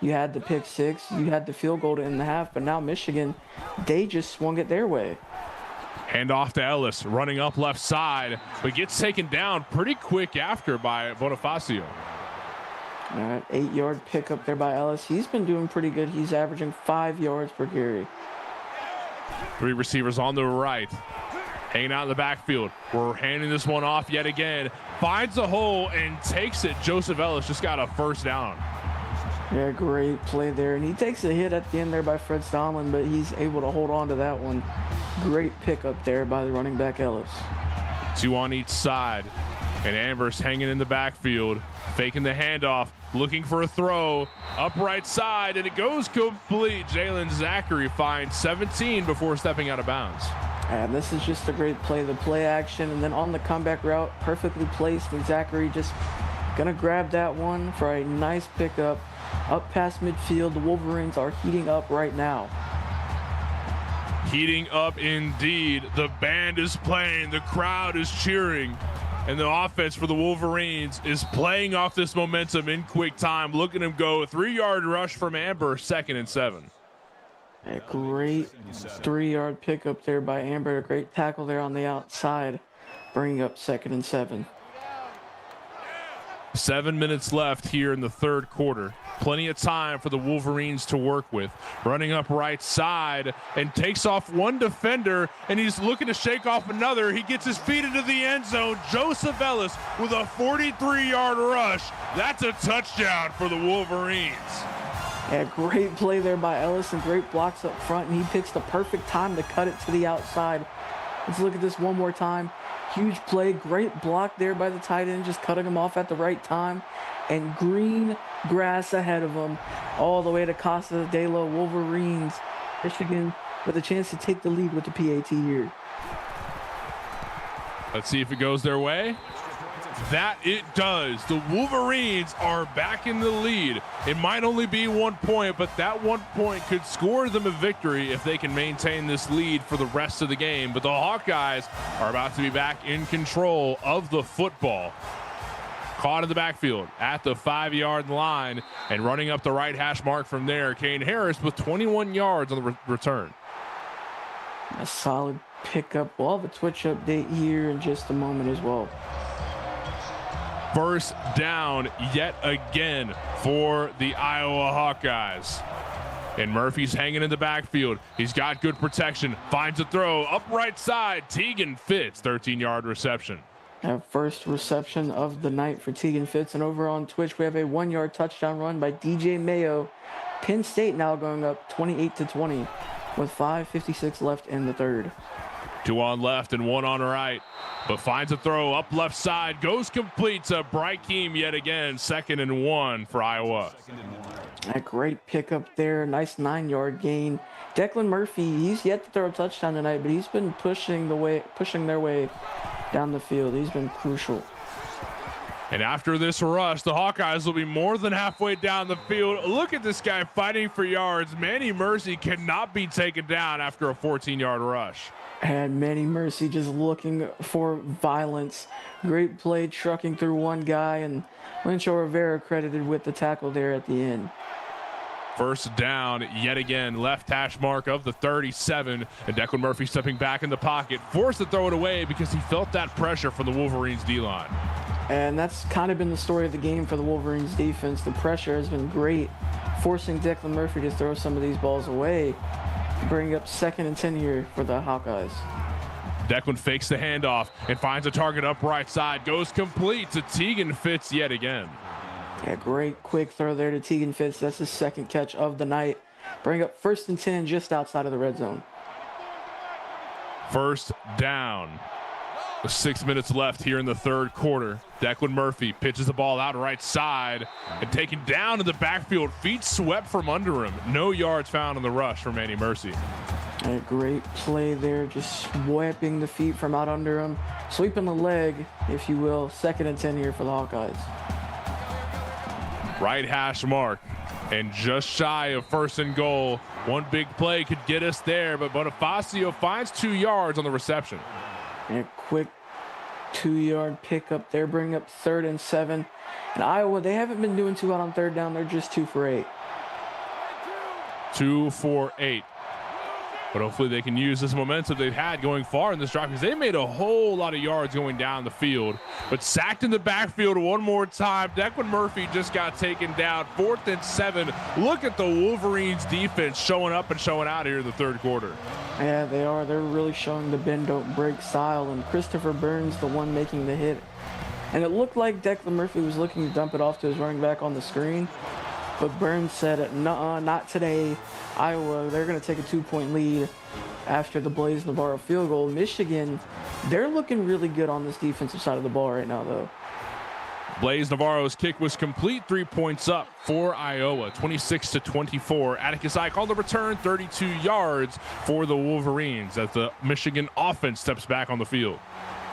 You had the pick 6, you had the field goal to end the half, but now Michigan, they just swung it their way. Hand off to Ellis, running up left side, but gets taken down pretty quick after by Bonifacio. All right, 8-yard pickup there by Ellis. He's been doing pretty good. He's averaging 5 yards per carry. 3 receivers on the right, hanging out in the backfield. We're handing this one off yet again. Finds a hole and takes it. Joseph Ellis just got a 1st down. Yeah, great play there. And he takes a hit at the end there by Fred Stomlin, but he's able to hold on to that one. Great pickup there by the running back Ellis. 2 on each side. And Amber's hanging in the backfield, faking the handoff, looking for a throw, up right side, and it goes complete. Jalen Zachary finds 17 before stepping out of bounds. And this is just a great play, the play action, and then on the comeback route, perfectly placed, and Zachary just gonna grab that one for a nice pickup. Up past midfield, the Wolverines are heating up right now. Heating up indeed. The band is playing, the crowd is cheering, and the offense for the Wolverines is playing off this momentum in quick time. Look at him go. A 3-yard rush from Amber, 2nd and 7. A great 3-yard pickup there by Amber. A great tackle there on the outside, bringing up 2nd and 7. 7 minutes left here in the 3rd quarter. Plenty of time for the Wolverines to work with. Running up right side and takes off one defender, and he's looking to shake off another. He gets his feet into the end zone. Joseph Ellis with a 43-yard rush. That's a touchdown for the Wolverines. Yeah, great play there by Ellis and great blocks up front, and he picks the perfect time to cut it to the outside. Let's look at this one more time. Huge play, great block there by the tight end, just cutting him off at the right time. And green grass ahead of him all the way to Costa de la Wolverines. Michigan with a chance to take the lead with the PAT here. Let's see if it goes their way. That it does. The Wolverines are back in the lead. It might only be 1 point, but that 1 point could score them a victory if they can maintain this lead for the rest of the game. But the Hawkeyes are about to be back in control of the football. Caught in the backfield at the 5-yard line and running up the right hash mark from there. Kane Harris with 21 yards on the return. A solid pickup. We'll have a Twitch update here in just a moment as well. 1st down yet again for the Iowa Hawkeyes. And Murphy's hanging in the backfield. He's got good protection. Finds a throw up right side. Tegan Fitz, 13-yard reception. Our first reception of the night for Tegan Fitz. And over on Twitch, we have a 1-yard touchdown run by DJ Mayo. Penn State now going up 28-20 with 5:56 left in the 3rd. 2 on left and 1 on right, but finds a throw up left side, goes complete to Brykeem yet again. 2nd and 1 for Iowa. A great pickup there, nice 9-yard gain. Declan Murphy, he's yet to throw a touchdown tonight, but he's been pushing their way down the field. He's been crucial. And after this rush, the Hawkeyes will be more than halfway down the field. Look at this guy fighting for yards. Manny Mercy cannot be taken down after a 14-yard rush. And Manny Mercy just looking for violence. Great play, trucking through one guy, and Lencho Rivera credited with the tackle there at the end. 1st down yet again, left hash mark of the 37, and Declan Murphy stepping back in the pocket, forced to throw it away because he felt that pressure from the Wolverines D-line. And that's kind of been the story of the game for the Wolverines defense. The pressure has been great, forcing Declan Murphy to throw some of these balls away. Bring up 2nd and 10 here for the Hawkeyes. Declan fakes the handoff and finds a target up right side. Goes complete to Tegan Fitz yet again. Yeah, great quick throw there to Tegan Fitz. That's his 2nd catch of the night. Bring up 1st and 10 just outside of the red zone. 1st down. With 6 minutes left here in the third quarter. Declan Murphy pitches the ball out right side and taken down in the backfield. Feet swept from under him. No yards found on the rush from Manny Mercy. A great play there, just sweeping the feet from out under him. Sweeping the leg, if you will. 2nd and 10 here for the Hawkeyes. Right hash mark. And just shy of 1st and goal. One big play could get us there, but Bonifacio finds 2 yards on the reception. And a quick 2-yard pickup there, bring up 3rd and 7. And Iowa, they haven't been doing too well on 3rd down. They're just 2 for 8. 2 for 8. But hopefully they can use this momentum they've had going far in this drive, because they made a whole lot of yards going down the field. But sacked in the backfield one more time. Declan Murphy just got taken down. 4th and 7. Look at the Wolverines defense showing up and showing out here in the third quarter. Yeah, they are. They're really showing the bend don't break style. And Christopher Burns, the one making the hit. And it looked like Declan Murphy was looking to dump it off to his running back on the screen. But Burns said, nuh-uh, not today. Iowa, they're going to take a 2-point lead after the Blaze Navarro field goal. Michigan, they're looking really good on this defensive side of the ball right now, though. Blaze Navarro's kick was complete. 3 points up for Iowa, 26-24. Atticus Ike on the return, 32 yards for the Wolverines as the Michigan offense steps back on the field.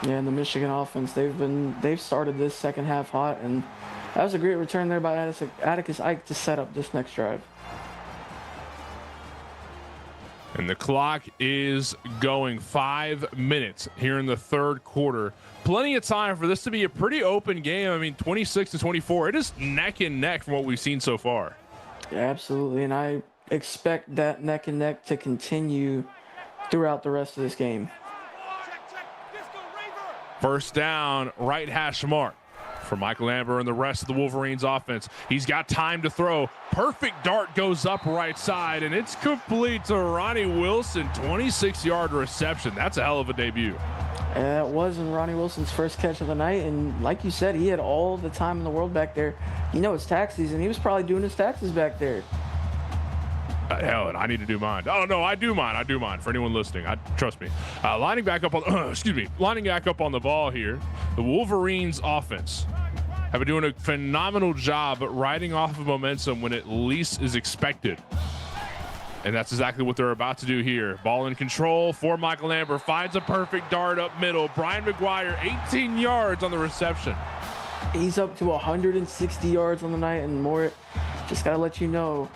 Yeah, and the Michigan offense, they've started this second half hot, and that was a great return there by Atticus Ike to set up this next drive. And the clock is going. 5 minutes here in the third quarter. Plenty of time for this to be a pretty open game. I mean, 26-24. It is neck and neck from what we've seen so far. Yeah, absolutely, and I expect that neck and neck to continue throughout the rest of this game. First down, right hash mark for Michael Amber and the rest of the Wolverines offense. He's got time to throw. Perfect dart goes up right side, and it's complete to Ronnie Wilson. 26-yard reception. That's a hell of a debut. It was in Ronnie Wilson's first catch of the night, and like you said, he had all the time in the world back there. You know, it's tax season. He was probably doing his taxes back there. Hell, and I need to do mine. Oh no, I do mine. I do mine. For anyone listening, trust me. Lining back up on, lining back up on the ball here. The Wolverines offense have been doing a phenomenal job at riding off of momentum when it least is expected. And that's exactly what they're about to do here. Ball in control for Michael Amber. Finds a perfect dart up middle. Brian McGuire, 18 yards on the reception. He's up to 160 yards on the night, and more. Just got to let you know,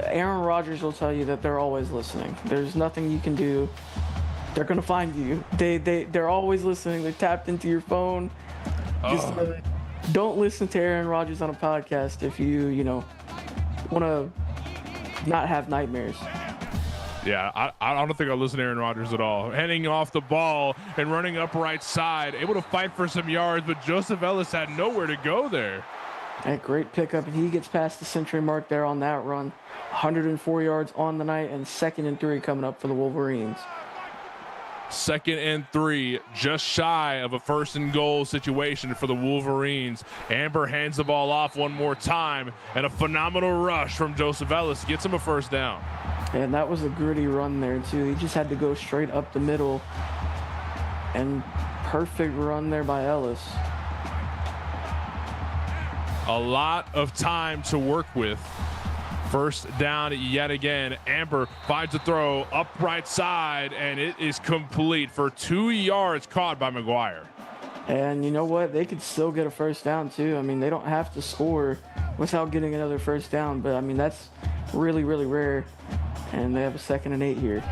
Aaron Rodgers will tell you that they're always listening. There's nothing you can do. They're going to find you. They're always listening. They're tapped into your phone. Just don't listen to Aaron Rodgers on a podcast if you want to not have nightmares. Yeah, I don't think I listen to Aaron Rodgers at all. Heading off the ball and running up right side. Able to fight for some yards, but Joseph Ellis had nowhere to go there. A great pickup, and he gets past the century mark there on that run. 104 yards on the night, and 2nd and 3 coming up for the Wolverines. 2nd and 3, just shy of a 1st and goal situation for the Wolverines. Amber hands the ball off one more time, and a phenomenal rush from Joseph Ellis gets him a 1st down. And that was a gritty run there, too. He just had to go straight up the middle, and perfect run there by Ellis. A lot of time to work with. 1st down yet again. Amber finds a throw up right side, and it is complete for 2 yards, caught by McGuire. And you know what? They could still get a 1st down, too. I mean, they don't have to score without getting another 1st down, but I mean, that's really, really rare. And they have a 2nd and 8 here.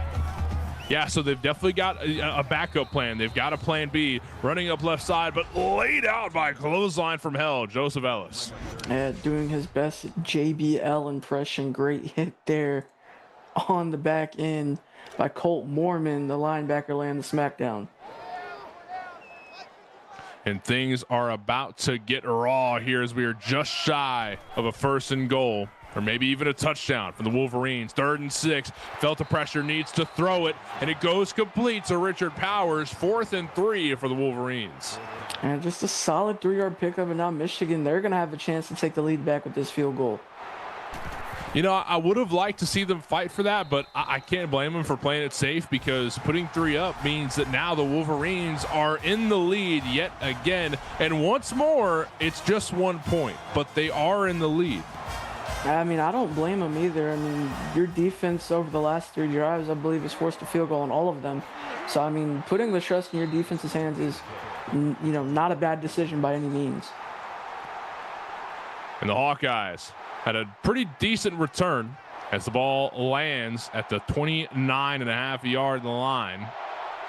Yeah, so they've definitely got a backup plan. They've got a plan B, running up left side, but laid out by a clothesline from hell, Joseph Ellis. Doing his best JBL impression. Great hit there on the back end by Colt Mormon, the linebacker, laying the smackdown. And things are about to get raw here as we are just shy of a 1st and goal. Or maybe even a touchdown for the Wolverines. 3rd and 6. Felt the pressure, needs to throw it, and it goes complete to Richard Powers. 4th and 3 for the Wolverines. And just a solid 3-yard pickup, and now Michigan, they're going to have a chance to take the lead back with this field goal. You know, I would have liked to see them fight for that, but I can't blame them for playing it safe, because putting 3 up means that now the Wolverines are in the lead yet again. And once more, it's just 1 point, but they are in the lead. I mean, I don't blame them either. I mean, your defense over the last 3 drives, I believe, has forced a field goal on all of them. So, I mean, putting the trust in your defense's hands is, you know, not a bad decision by any means. And the Hawkeyes had a pretty decent return as the ball lands at the 29.5-yard line.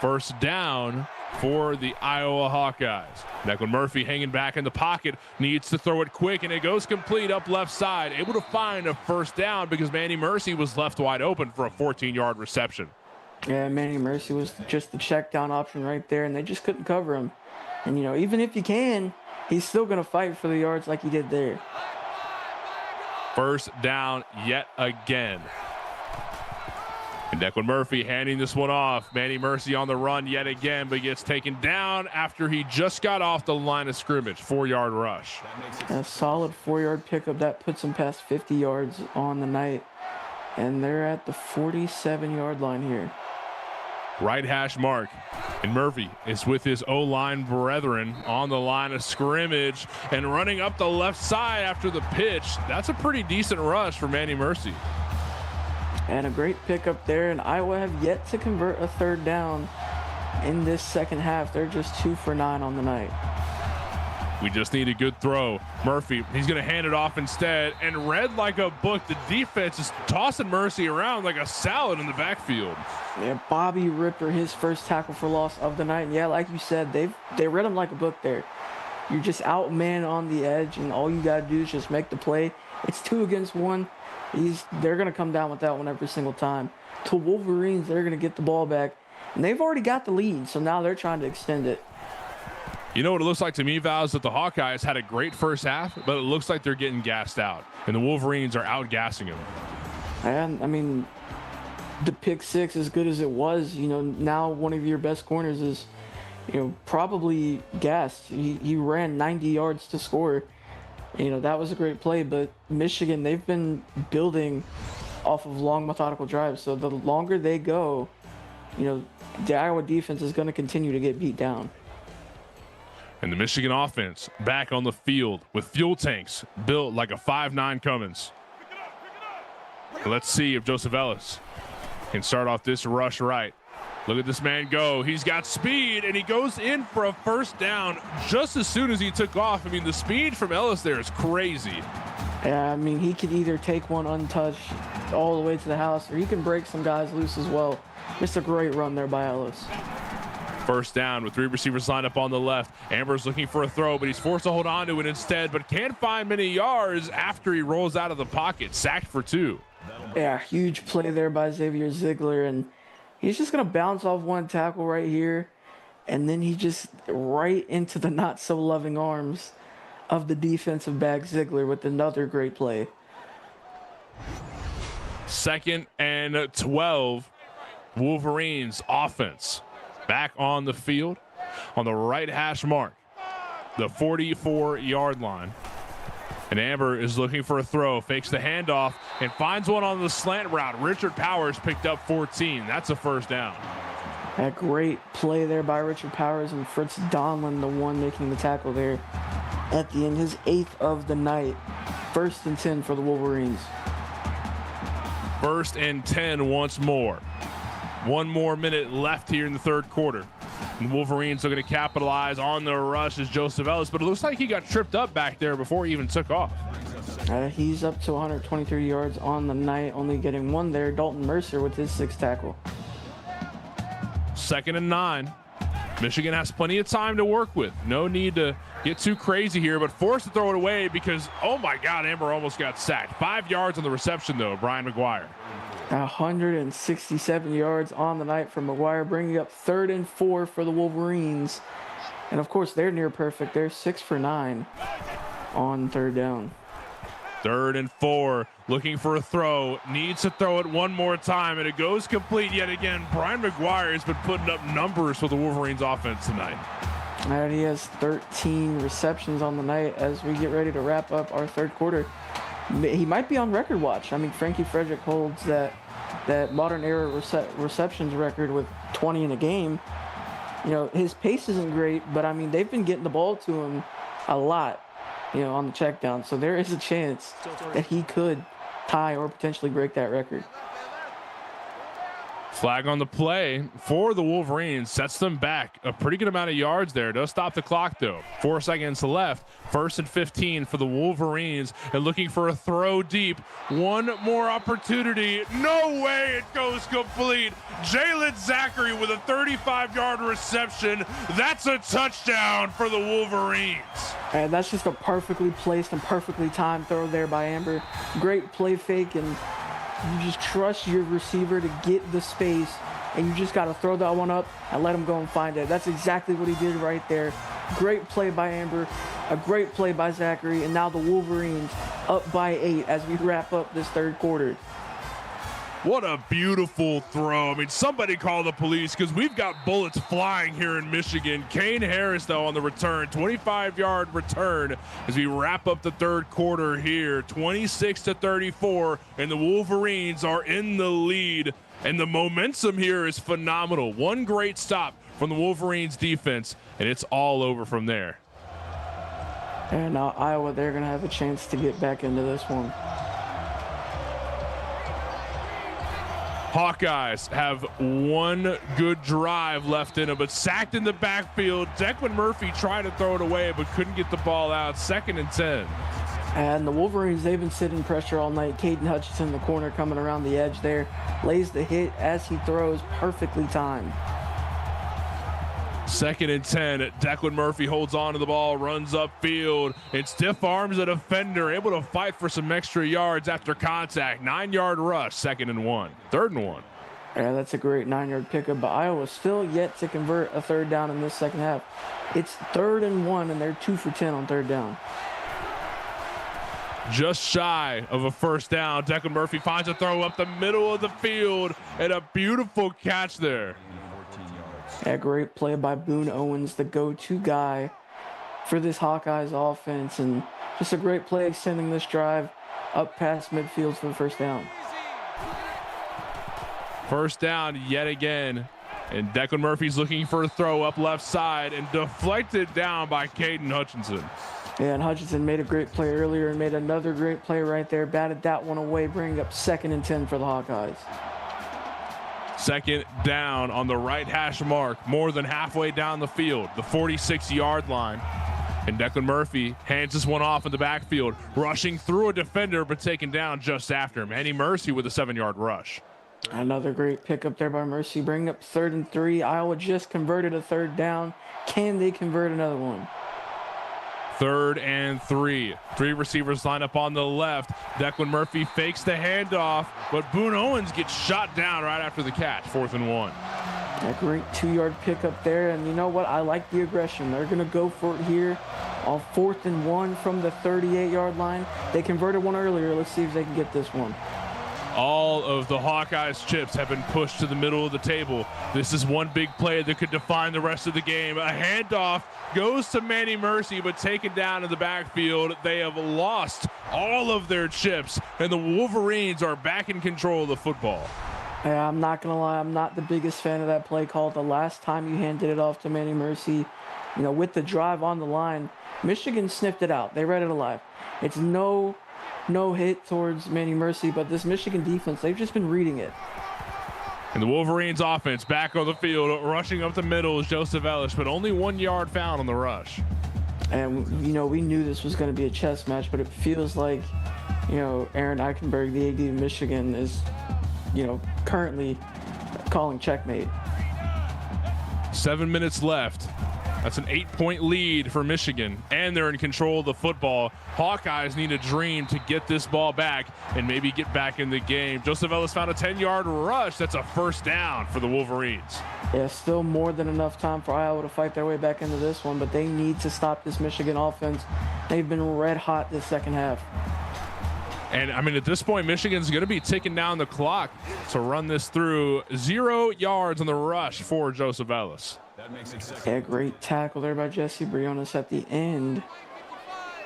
First down for the Iowa Hawkeyes. Declan Murphy hanging back in the pocket, needs to throw it quick, and it goes complete up left side. Able to find a first down because Manny Mercy was left wide open for a 14-yard reception. Yeah, Manny Mercy was just the check down option right there, and they just couldn't cover him. And, you know, even if you can, he's still going to fight for the yards like he did there. First down yet again. And Declan Murphy handing this one off. Manny Mercy on the run yet again, but gets taken down after he just got off the line of scrimmage. 4-yard rush. A solid 4-yard pickup. That puts him past 50 yards on the night. And they're at the 47-yard line here. Right hash mark. And Murphy is with his O-line brethren on the line of scrimmage and running up the left side after the pitch. That's a pretty decent rush for Manny Mercy. And a great pickup there. And Iowa have yet to convert a third down in this second half. They're just 2 for 9 on the night. We just need a good throw. Murphy, he's going to hand it off instead, and read like a book. The defense is tossing Mercy around like a salad in the backfield. Yeah, Bobby Ripper, his first tackle for loss of the night. And yeah, like you said, they read him like a book there. You're just outman on the edge, and all you got to do is just make the play. It's 2 against 1. They're going to come down with that one every single time. To Wolverines, they're going to get the ball back, and they've already got the lead, so now they're trying to extend it. You know what it looks like to me, Val, is that the Hawkeyes had a great first half, but it looks like they're getting gassed out, and the Wolverines are outgassing them. And, I mean, the pick six, as good as it was, you know, now one of your best corners is, you know, probably gassed. He ran 90 yards to score. You know, that was a great play, but Michigan, they've been building off of long, methodical drives, so the longer they go, you know, the Iowa defense is going to continue to get beat down. And the Michigan offense back on the field with fuel tanks built like a 5'9" Cummins. Let's see if Joseph Ellis can start off this rush right. Look at this man go. He's got speed, and he goes in for a first down just as soon as he took off. I mean, the speed from Ellis there is crazy. Yeah, I mean, he could either take one untouched all the way to the house, or he can break some guys loose as well. Just a great run there by Ellis. First down with 3 receivers lined up on the left. Amber's looking for a throw, but he's forced to hold on to it instead, but can't find many yards after he rolls out of the pocket. Sacked for 2. Yeah, huge play there by Xavier Ziegler, and he's just going to bounce off one tackle right here, and then he just right into the not-so-loving arms of the defensive back Ziegler with another great play. 2nd and 12. Wolverines offense back on the field on the right hash mark, the 44-yard line. And Amber is looking for a throw, fakes the handoff, and finds one on the slant route. Richard Powers picked up 14. That's a first down. A great play there by Richard Powers, and Fritz Donlin, the one making the tackle there at the end. His 8th of the night. 1st and 10 for the Wolverines. 1st and 10 once more. 1 more minute left here in the 3rd quarter. And the Wolverines are going to capitalize on the rush as Joseph Ellis, but it looks like he got tripped up back there before he even took off. He's up to 123 yards on the night, only getting 1 there. Dalton Mercer with his 6th tackle. 2nd and 9. Michigan has plenty of time to work with. No need to get too crazy here, but forced to throw it away because, oh my God, Amber almost got sacked. 5 yards on the reception, though, Brian McGuire. 167 yards on the night for McGuire, bringing up 3rd and 4 for the Wolverines. And, of course, they're near perfect. They're 6 for 9 on 3rd down. 3rd and 4, looking for a throw, needs to throw it one more time, and it goes complete yet again. Brian McGuire has been putting up numbers for the Wolverines offense tonight. And he has 13 receptions on the night as we get ready to wrap up our 3rd quarter. he might be on record watch. I mean, Frankie Frederick holds that modern era receptions record with 20 in a game. You know, his pace isn't great, but I mean, they've been getting the ball to him a lot, you know, on the check down. So there is a chance that he could tie or potentially break that record. Flag on the play for the Wolverines, sets them back a pretty good amount of yards there. Does stop the clock though. 4 seconds left. 1st and 15 for the Wolverines, and looking for a throw deep. One more opportunity. No way, it goes complete. Jalen Zachary with a 35-yard reception. That's a touchdown for the Wolverines. And that's just a perfectly placed and perfectly timed throw there by Amber. Great play fake, and you just trust your receiver to get the space, and you just got to throw that one up and let him go and find it. That's exactly what he did right there. Great play by Amber, a great play by Zachary, and now the Wolverines up by 8 as we wrap up this third quarter. What a beautiful throw. I mean, somebody call the police because we've got bullets flying here in Michigan. Kane Harris, though, on the return, 25-yard return as we wrap up the third quarter here, 26-34, and the Wolverines are in the lead. And the momentum here is phenomenal. One great stop from the Wolverines defense, and it's all over from there. And now Iowa, they're going to have a chance to get back into this one. Hawkeyes have one good drive left in them, but sacked in the backfield. Declan Murphy tried to throw it away, but couldn't get the ball out. 2nd and 10. And the Wolverines, they've been sitting pressure all night. Caden Hutchinson in the corner coming around the edge there. Lays the hit as he throws, perfectly timed. 2nd and 10. Declan Murphy holds on to the ball, runs upfield, and stiff arms a defender, able to fight for some extra yards after contact. 9-yard rush, 2nd and 1. 3rd and 1. Yeah, that's a great 9-yard pickup, but Iowa still yet to convert a third down in this second half. It's 3rd and 1, and they're 2 for 10 on third down. Just shy of a first down. Declan Murphy finds a throw up the middle of the field, and a beautiful catch there. Yeah, great play by Boone Owens, the go-to guy for this Hawkeyes offense, and just a great play extending this drive up past midfield for the first down. First down yet again, and Declan Murphy's looking for a throw up left side and deflected down by Caden Hutchinson. Yeah, and Hutchinson made a great play earlier and made another great play right there, batted that one away, bringing up 2nd and 10 for the Hawkeyes. 2nd down on the right hash mark, more than halfway down the field, the 46-yard line. And Declan Murphy hands this one off in the backfield, rushing through a defender, but taken down just after him. Andy Mercy with a 7-yard rush. Another great pickup there by Mercy, bringing up 3rd and 3. Iowa just converted a third down. Can they convert another one? 3rd and 3. 3 receivers line up on the left. Declan Murphy fakes the handoff, but Boone Owens gets shot down right after the catch. 4th and 1. A great 2-yard pickup there, and you know what? I like the aggression. They're going to go for it here on 4th and 1 from the 38-yard line. They converted one earlier. Let's see if they can get this one. All of the Hawkeyes chips have been pushed to the middle of the table. This is one big play that could define the rest of the game. A handoff goes to Manny Mercy, but taken down in the backfield. They have lost all of their chips, and the Wolverines are back in control of the football. Yeah, I'm not going to lie. I'm not the biggest fan of that play call. The last time you handed it off to Manny Mercy, you know, with the drive on the line, Michigan sniffed it out. They read it alive. It's no hit towards Manny Mercy, but this Michigan defense, they've just been reading it. And the Wolverines offense back on the field, rushing up the middle is Joseph Ellis, but only 1 yard found on the rush. And, you know, we knew this was going to be a chess match, but it feels like, you know, Aaron Eichenberg, the AD of Michigan, is, you know, currently calling checkmate. 7 minutes left. That's an 8-point lead for Michigan, and they're in control of the football. Hawkeyes need a dream to get this ball back and maybe get back in the game. Joseph Ellis found a 10-yard rush. That's a first down for the Wolverines. Yeah, still more than enough time for Iowa to fight their way back into this one, but they need to stop this Michigan offense. They've been red hot this second half. And, I mean, at this point, Michigan's going to be ticking down the clock to run this through. 0 yards on the rush for Joseph Ellis. Yeah, great tackle there by Jesse Briones at the end.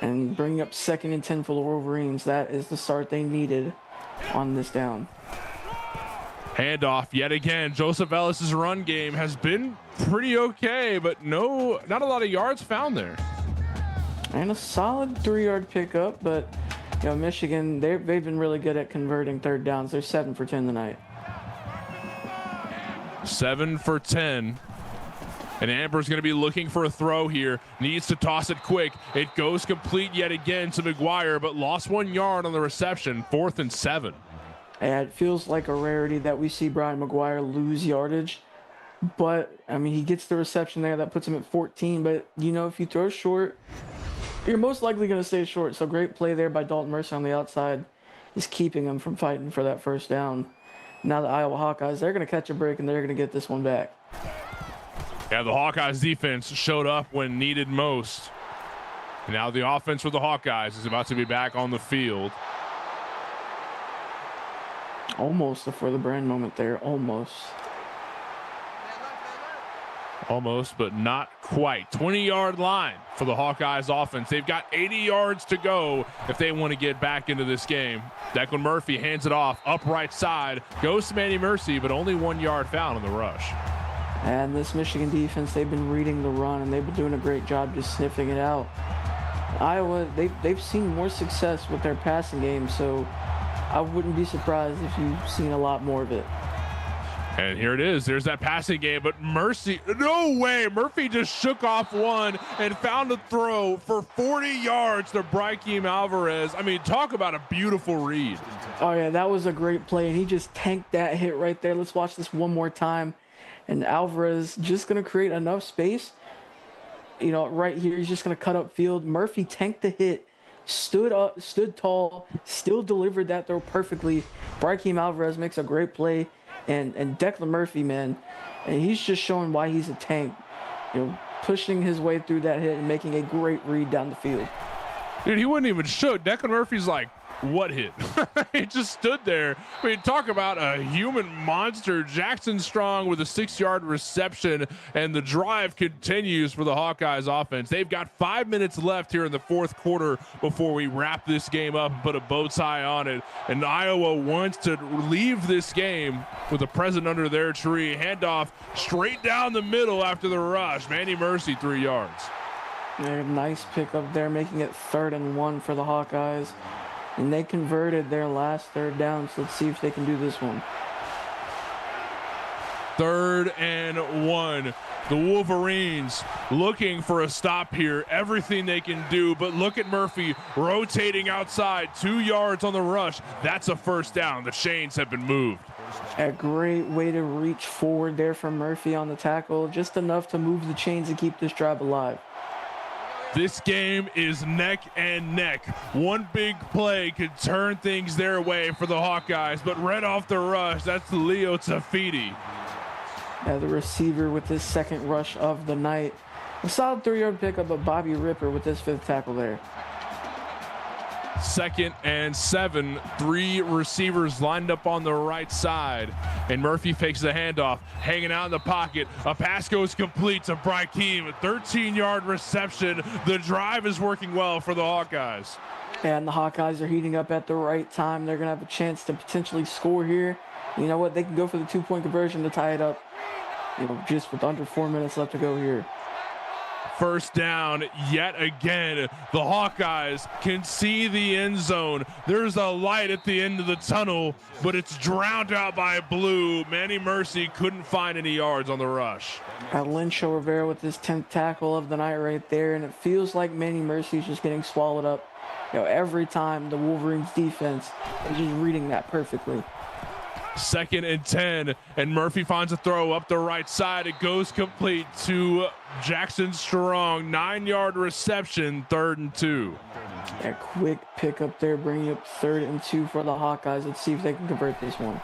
and bringing up 2nd and 10 for the Wolverines. That is the start they needed on this down. Handoff yet again. Joseph Ellis's run game has been pretty okay, but not a lot of yards found there. And a solid 3-yard pickup, but Michigan, they've been really good at converting 3rd downs. They're 7 for 10 tonight. 7 for 10. And Amber's going to be looking for a throw here. Needs to toss it quick. It goes complete yet again to McGuire, but lost 1 yard on the reception. 4th and 7. And it feels like a rarity that we see Brian McGuire lose yardage. But, I mean, he gets the reception there. That puts him at 14. But, if you throw short, you're most likely going to stay short. So great play there by Dalton Mercer on the outside is keeping him from fighting for that 1st down. Now the Iowa Hawkeyes, they're going to catch a break, and they're going to get this one back. Yeah, the Hawkeyes defense showed up when needed most. And now the offense for the Hawkeyes is about to be back on the field. Almost a for the brand moment there, almost. Almost, but not quite. 20-yard line for the Hawkeyes offense. They've got 80 yards to go if they want to get back into this game. Declan Murphy hands it off, up right side, goes to Manny Mercy, but only 1 yard found on the rush. And this Michigan defense, they've been reading the run, and they've been doing a great job just sniffing it out. Iowa, they've seen more success with their passing game, so I wouldn't be surprised if you've seen a lot more of it. And here it is. There's that passing game, but Mercy, no way. Murphy just shook off one and found a throw for 40 yards to Brykeem Alvarez. I mean, talk about a beautiful read. Oh, yeah, that was a great play, and he just tanked that hit right there. Let's watch this one more time. And Alvarez just going to create enough space. Right here, he's just going to cut up field. Murphy tanked the hit, stood up, stood tall, still delivered that throw perfectly. Brykeem Alvarez makes a great play. And Declan Murphy, man, and he's just showing why he's a tank. Pushing his way through that hit and making a great read down the field. Dude, he wasn't even shook. Declan Murphy's like, what hit? He just stood there. I mean, talk about a human monster. Jackson Strong with a 6-yard reception, and the drive continues for the Hawkeyes offense. They've got 5 minutes left here in the 4th quarter before we wrap this game up and put a bow tie on it. And Iowa wants to leave this game with a present under their tree. Handoff straight down the middle after the rush. Manny Mercy, 3 yards. Yeah, nice pickup there, making it 3rd and 1 for the Hawkeyes. And they converted their last 3rd down, so let's see if they can do this one. 3rd and 1. The Wolverines looking for a stop here. Everything they can do, but look at Murphy rotating outside. 2 yards on the rush. That's a 1st down. The chains have been moved. A great way to reach forward there from Murphy on the tackle. Just enough to move the chains and keep this drive alive. This game is neck and neck. One big play could turn things their way for the Hawkeyes, but right off the rush, that's Leo Tafiti. The receiver with his 2nd rush of the night. A solid 3-yard pickup of Bobby Ripper with his 5th tackle there. 2nd and 7. 3 receivers lined up on the right side. And Murphy fakes the handoff, hanging out in the pocket. A pass goes complete to Brykeem. A 13-yard reception. The drive is working well for the Hawkeyes. And the Hawkeyes are heating up at the right time. They're going to have a chance to potentially score here. You know what? They can go for the 2-point conversion to tie it up. Just with under 4 minutes left to go here. 1st down yet again. The Hawkeyes can see the end zone. There's a light at the end of the tunnel, but it's drowned out by blue. Manny Mercy couldn't find any yards on the rush. Lencho Rivera with his 10th tackle of the night right there, and it feels like Manny Mercy's just getting swallowed up. Every time the Wolverines defense is just reading that perfectly. 2nd and 10, and Murphy finds a throw up the right side. It goes complete to Jackson Strong. 9-yard reception, 3rd and 2. A quick pickup there, bringing up 3rd and 2 for the Hawkeyes. Let's see if they can convert this one.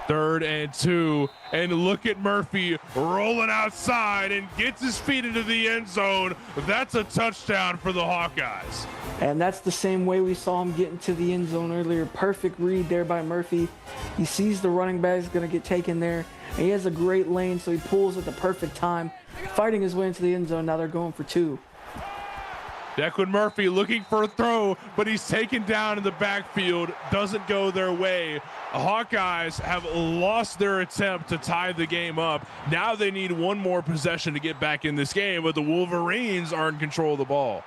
3rd and 2, and look at Murphy rolling outside and gets his feet into the end zone. That's a touchdown for the Hawkeyes. And that's the same way we saw him get into the end zone earlier. Perfect read there by Murphy. He sees the running back is going to get taken there. And he has a great lane, so he pulls at the perfect time, fighting his way into the end zone. Now they're going for 2. Declan Murphy looking for a throw, but he's taken down in the backfield. Doesn't go their way. Hawkeyes have lost their attempt to tie the game up. Now they need one more possession to get back in this game, but the Wolverines are in control of the ball.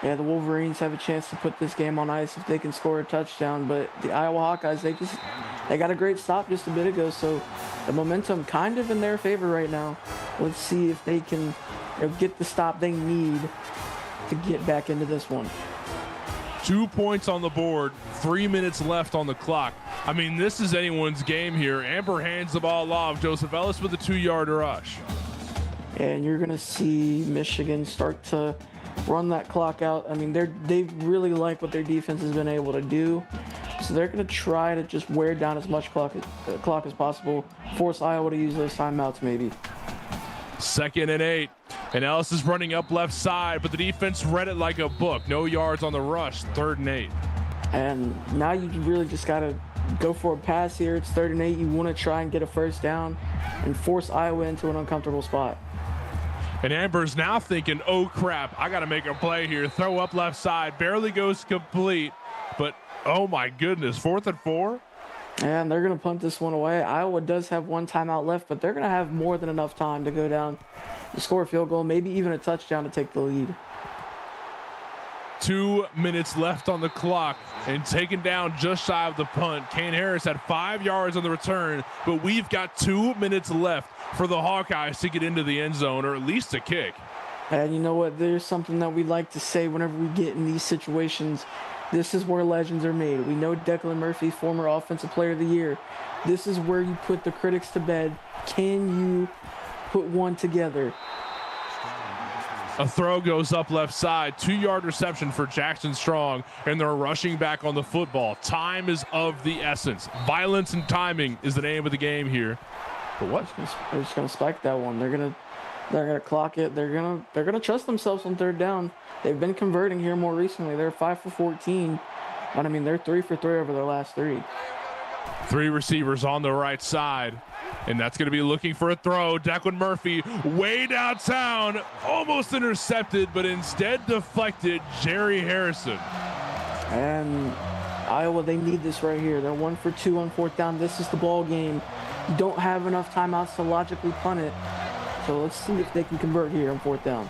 Yeah, the Wolverines have a chance to put this game on ice if they can score a touchdown, but the Iowa Hawkeyes, they got a great stop just a bit ago, so the momentum kind of in their favor right now. Let's see if they can get the stop they need to get back into this one. 2 points on the board, 3 minutes left on the clock. I mean, this is anyone's game here. Amber hands the ball off. Joseph Ellis with a 2-yard rush. And you're going to see Michigan start to run that clock out. I mean, they really like what their defense has been able to do. So they're going to try to just wear down as much clock as possible, force Iowa to use those timeouts maybe. 2nd and 8. And Ellis is running up left side, but the defense read it like a book. No yards on the rush. 3rd and 8. And now you really just got to go for a pass here. It's 3rd and 8. You want to try and get a first down and force Iowa into an uncomfortable spot. And Amber's now thinking, oh crap, I got to make a play here. Throw up left side. Barely goes complete. But oh my goodness, 4th and 4. And they're going to punt this one away. Iowa does have one timeout left, but they're going to have more than enough time to go down, to score a field goal, maybe even a touchdown to take the lead. 2 minutes left on the clock and taken down just shy of the punt. Kane Harris had 5 yards on the return, but we've got 2 minutes left for the Hawkeyes to get into the end zone, or at least a kick. And you know what? There's something that we like to say whenever we get in these situations. This is where legends are made. We know Declan Murphy, former Offensive Player of the Year. This is where you put the critics to bed. Can you put one together? A throw goes up left side. 2-yard reception for Jackson Strong, and they're rushing back on the football. Time is of the essence. Violence and timing is the name of the game here. But what? They're just gonna spike that one. They're gonna clock it. They're gonna trust themselves on 3rd down. They've been converting here more recently. They're 5 for 14, but I mean they're 3 for 3 over their last 3. 3 receivers on the right side, and that's going to be looking for a throw. Declan Murphy way downtown, almost intercepted, but instead deflected. Jerry Harrison. And Iowa, they need this right here. They're 1 for 2 on 4th down. This is the ball game. You don't have enough timeouts to logically punt it. So let's see if they can convert here on 4th down.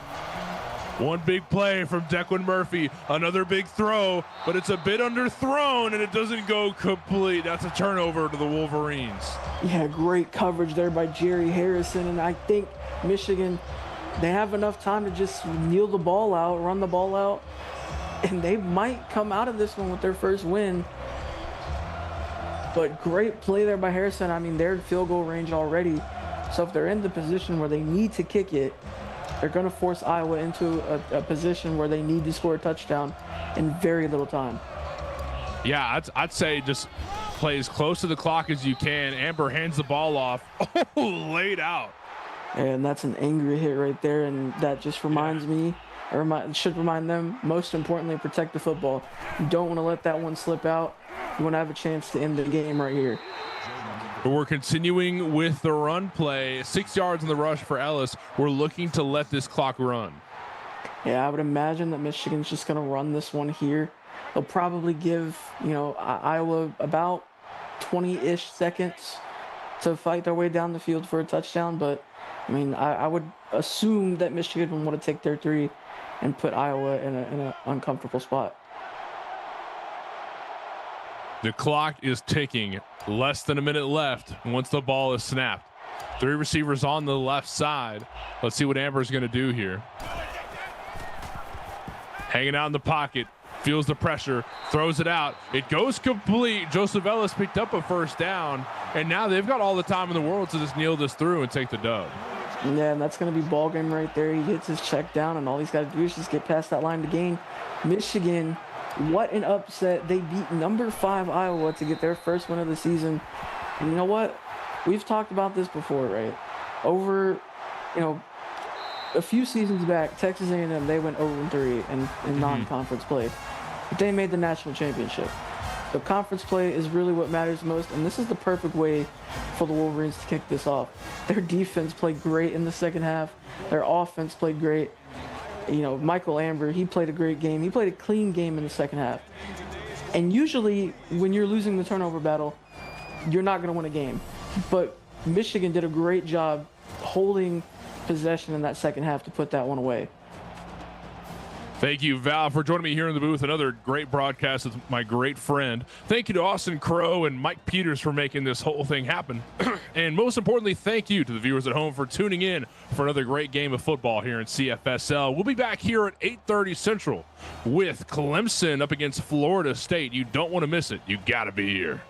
One big play from Declan Murphy, another big throw, but it's a bit underthrown and it doesn't go complete. That's a turnover to the Wolverines. Yeah, great coverage there by Jerry Harrison, and I think Michigan, they have enough time to just kneel the ball out, run the ball out, and they might come out of this one with their first win. But great play there by Harrison. I mean, they're in field goal range already, so if they're in the position where they need to kick it, they're going to force Iowa into a position where they need to score a touchdown in very little time. Yeah, I'd say just play as close to the clock as you can. Amber hands the ball off. Oh, laid out. And that's an angry hit right there, and that just reminds me, or should remind them, most importantly, protect the football. You don't want to let that one slip out. You want to have a chance to end the game right here. But we're continuing with the run play. 6 yards in the rush for Ellis. We're looking to let this clock run. Yeah, I would imagine that Michigan's just going to run this one here. They'll probably give, Iowa about 20-ish seconds to fight their way down the field for a touchdown. But, I mean, I would assume that Michigan would want to take their 3 and put Iowa in an uncomfortable spot. The clock is ticking. Less than a minute left once the ball is snapped. 3 receivers on the left side. Let's see what Amber's going to do here. Hanging out in the pocket. Feels the pressure. Throws it out. It goes complete. Joseph Ellis picked up a first down. And now they've got all the time in the world to just kneel this through and take the dub. Yeah, and that's going to be ball game right there. He gets his check down, and all he's got to do is just get past that line to gain. Michigan, what an upset. They beat number 5 Iowa to get their first win of the season. And you know what? We've talked about this before, right? Over, a few seasons back, Texas A&M, they went 0-3 in non-conference play. But they made the national championship. So conference play is really what matters most, and this is the perfect way for the Wolverines to kick this off. Their defense played great in the second half. Their offense played great. Michael Amber, he played a great game. He played a clean game in the second half. And usually when you're losing the turnover battle, you're not going to win a game. But Michigan did a great job holding possession in that second half to put that one away. Thank you, Val, for joining me here in the booth. Another great broadcast with my great friend. Thank you to Austin Crow and Mike Peters for making this whole thing happen. And most importantly, thank you to the viewers at home for tuning in for another great game of football here in CFSL. We'll be back here at 8:30 Central with Clemson up against Florida State. You don't want to miss it. You got to be here.